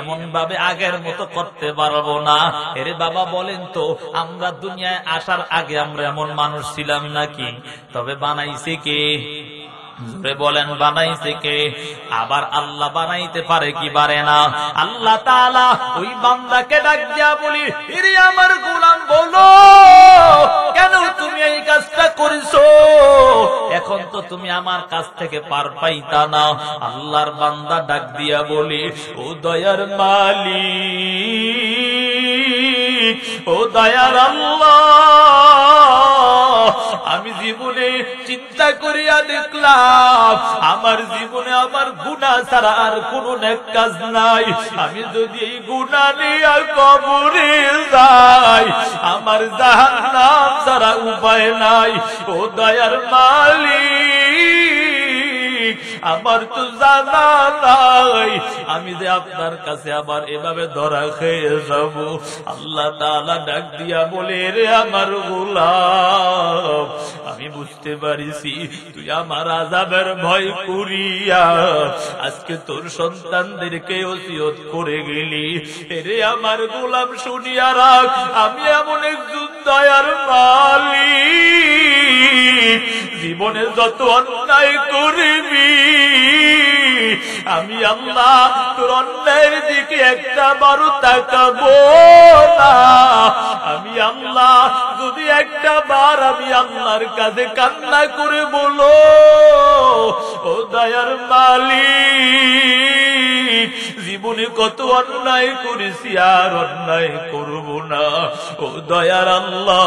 [SPEAKER 1] এমন ভাবে আগের মতো করতে পারবো না। এরে বাবা বলেন তো, আমরা দুনিয়ায় আসার আগে আমরা এমন মানুষ ছিলাম নাকি? তবে বানাইছে কে? জোরে বলেন, বানাইছে কে? আবার আল্লাহ বানাইতে পারে কি পারে না? আল্লাহ তাআলা ওই বান্দাকে ডাক দিয়া বলি, হে আমার গোলাম, বলো কেন তুমি এই কাজটা করেছো? এখন তো তুমি আমার কাছ থেকে পার পাইতা না। আল্লাহর বান্দা ডাক দিয়া বলি, ও দয়ার মালিক, ও দয়ার আল্লাহ, আমি জীবনে চিন্তা করিয়া দেখলাম আমার জীবনে আমার গুনাহ ছাড়া আর কোনো নেক কাজ নাই। আমি যদি এই গুনাহ নিয়ে কবরে যাই, আমার জাহান্নাম ছাড়া উপায় নাই। ও দয়ার মালিক, আমার তো জানা নাই আমি যে আপনার কাছে আবার এভাবে ধরা খেয়ে যাব। আল্লাহ তাআলা ডাক দিয়া বলে, রে আমার গোলাম, আমি বুঝতে পারিছি তুই আমার আযাবের ভয় করিয়া আজকে তোর সন্তানদেরকে ওসিয়ত করে গেলি। রে আমার গোলাম, শুনিয়া রাখ, আমি এমন একজন দয়ার মালিক, জীবনে যত অন্যায় করবি আমি আল্লাহ তোর অন্যায়ের দিকে একটা বারও তাকাবো না। আমি আল্লাহ যদি একটা বার আমি আল্লাহর কাছে কান্না করে বলো, ও দয়ার মালিক, জীবনে কত অন্যায় করেছি আর অন্যায় করব না। ও দয়ার আল্লাহ,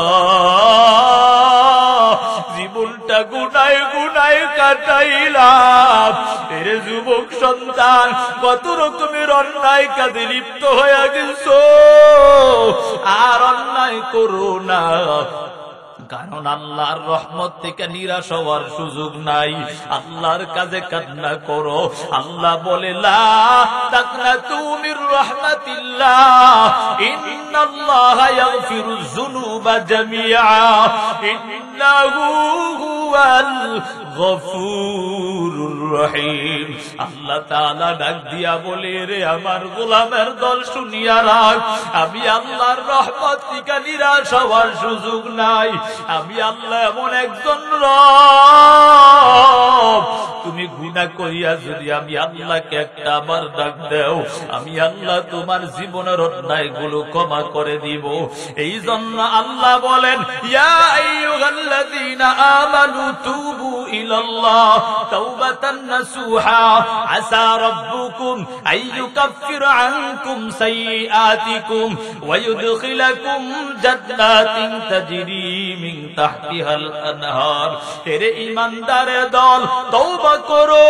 [SPEAKER 1] জীবনটা গুনায় গুনায় কাটাইলাম। এরে যুবক সন্তান, কত রকমের অন্যায় কাজে লিপ্ত হয়ে গেছো, আর অন্যায় করো না। কারণ আল্লাহর রহমত থেকে নিরাশ হওয়ার সুযোগ নাই। আল্লাহর কাছে কান্না করো। আল্লাহ বলে, লা তাকনাতু মির রাহমাতিল্লাহ, ইন্নাল্লাহা ইয়াগফিরুয যুনুবা জামিআ, ইন্নাহু হুয়াল গফুরুর রহিম। আল্লাহ তাআলা ডাক দিয়া বলে, রে আমার গোলামের দল, শুনিয়া রাখ, আমি আল্লাহর রহমত থেকে নিরাশ হওয়ার সুযোগ নাই। আমি আল্লাহ এমন একজন রব, তুমি গুনাহ করিয়া যদি আমি আল্লাহকে একটা বার ডাক দাও, আমি আল্লাহ তোমার জীবনের অন্যায়গুলো ক্ষমা করে দিব। এই জন্য আল্লাহ বলেন, ইয়া আইয়ুহাল্লাযীনা আমানু তুবু ইলাল্লাহ তাওবাতান নাসুহা আসা রাব্বুকুম আইয়ুকাফিরা আনকুম সাইয়্যাতিকুম ওয়া ইউদখিলাকুম জান্নাতিন তাজরি মিন তাহতিহাল আনহার। এরে ঈমানদারের দল, তওবা করো,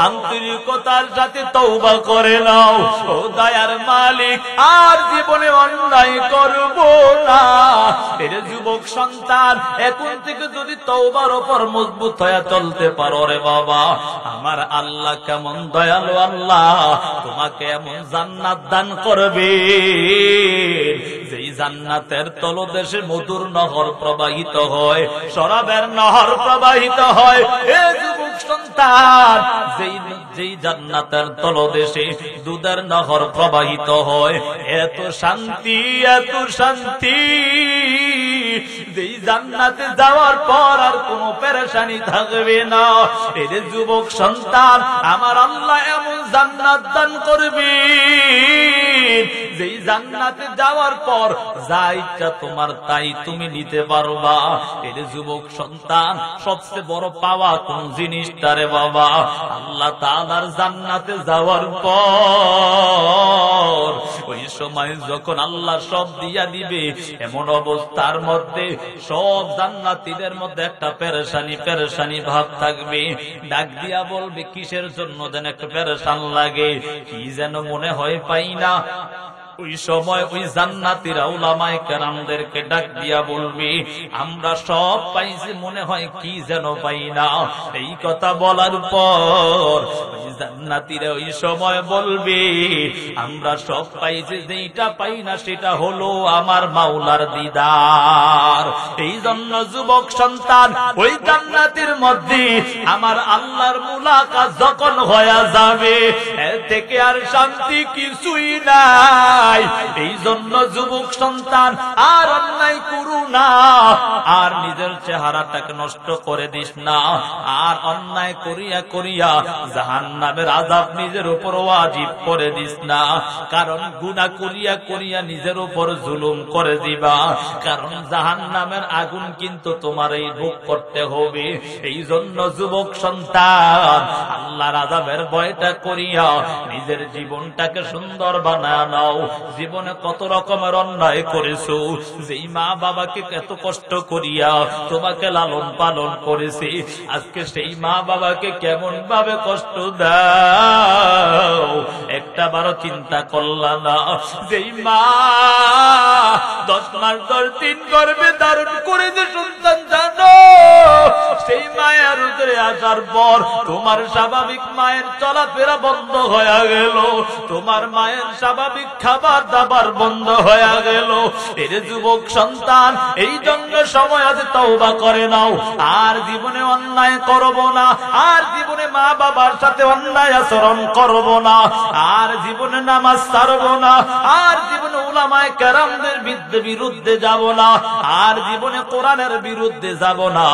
[SPEAKER 1] আন্তরিকতার সাথে তওবা করে নাও। ও দয়ার মালিক, আর জীবনে অন্যায় করব না। এরে যুবক সন্তান, এখন থেকে যদি তওবার উপর মজবুত হয়ে চলতে পারো রে বাবা, আমার আল্লাহ কেমন দয়ালু আল্লাহ, তোমাকে এমন জান্নাত দান করবে যেই জান্নাতের তলদেশে মধুর নহর প্রবাহিত হয়, শরাবের নহর প্রবাহিত হয়। হে যুবক সন্তান, যেই জান্নাতের তলদেশে দুধের নহর প্রবাহিত হয়, এত শান্তি, এত শান্তি, যেই জান্নাতে যাওয়ার পর আর কোনো পেরেশানি থাকবে না। এই যে যুবক সন্তান, আমার আল্লাহ এমন জান্নাত দান করবে যেই জান্নাতে যাওয়ার পর যা ইচ্ছা তোমার তাই তুমি নিতে পারবা। এই যে যুবক সন্তান, সবচেয়ে বড় পাওয়া কোন জিনিসটা রে বাবা? আল্লাহ তাআলার জান্নাতে যাওয়ার পর ওই সময় যখন আল্লাহ সব দিয়া দিবে, এমন অবস্থার মধ্যে সব জান্নাতীদের মধ্যে একটা পেরেশানি ভাব থাকবে। ডাক দিয়া বলবে, কিসের জন্য যেন একটা পেরেশান লাগে, কি যেন মনে হয় পাই না। ওই সময় ওই জান্নাতীরা উলামায়ে কেরামদেরকে ডাক দিয়া বলবে, আমরা সব পাইছি, মনে হয় কি যেন পাই না। এই কথা বলার পর ওই জান্নাতীরা ওই সময় বলবে, আমরা সব পাইছি, যেটা পাই না সেটা হলো আমার মাওলার দিদার। এই জন্য যুবক সন্তান, ওই জান্নাতের মধ্যে আমার আল্লাহর মুলাকাত যখন হয়ে যাবে, এর থেকে আর শান্তি কিছুই নাই। এই জন্য যুবক সন্তান, আর অন্যায় করু না, আর নিজের চেহারাটাকে নষ্ট করে দিস না, আর অন্যায় করিয়া করিয়া জাহান্নামের আযাব নিজের উপর ওয়াজিব করে দিস না। কারণ গুনাহ করিয়া করিয়া নিজের উপর জুলুম করে দিবা, কারণ জাহান্নামের আগুন কিন্তু তোমার এই ভোগ করতে হবে। এই জন্য যুবক সন্তান, আল্লাহর আযাবের ভয়টা করিয়া নিজের জীবনটাকে সুন্দর বানায় নাও। জীবনে কত রকমের অন্যায় করেছো, যেই মা বাবাকে এত কষ্ট করিয়া তোমাকে লালন পালন করেছে, আজকে সেই মা বাবাকে কেমন ভাবে কষ্ট দাও, একটা বারো চিন্তা করলা না? যেই মা 10 মাস 10 দিন গর্ভে ধারণ করে যে সন্তান জানো, সেই মায়ের উদরে আসার পর তোমার স্বাভাবিক মায়ের চলাফেরা বন্ধ হয়ে গেল, তোমার মায়ের স্বাভাবিক খাবার দাবার বন্ধ হয়ে গেল। এর যুবক সন্তান, এই জন্য সময় আছে তওবা করে নাও, আর জীবনে অন্যায় করব না, আর জীবনে মা বাবার সাথে অন্যায় আচরণ করব না, আর জীবনে নামাজ ছাড়ব না, আর জীবনে উলামায়ে কেরামদের বিরুদ্ধে যাব না, আর জীবনে কোরআনের বিরুদ্ধে যাব না।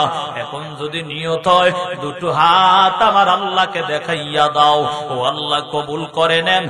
[SPEAKER 1] এখন যদি নিয়ত হয়, দুটো হাত আমার আল্লাহকে দেখাইয়া দাও, ও আল্লাহ কবুল করে নেন।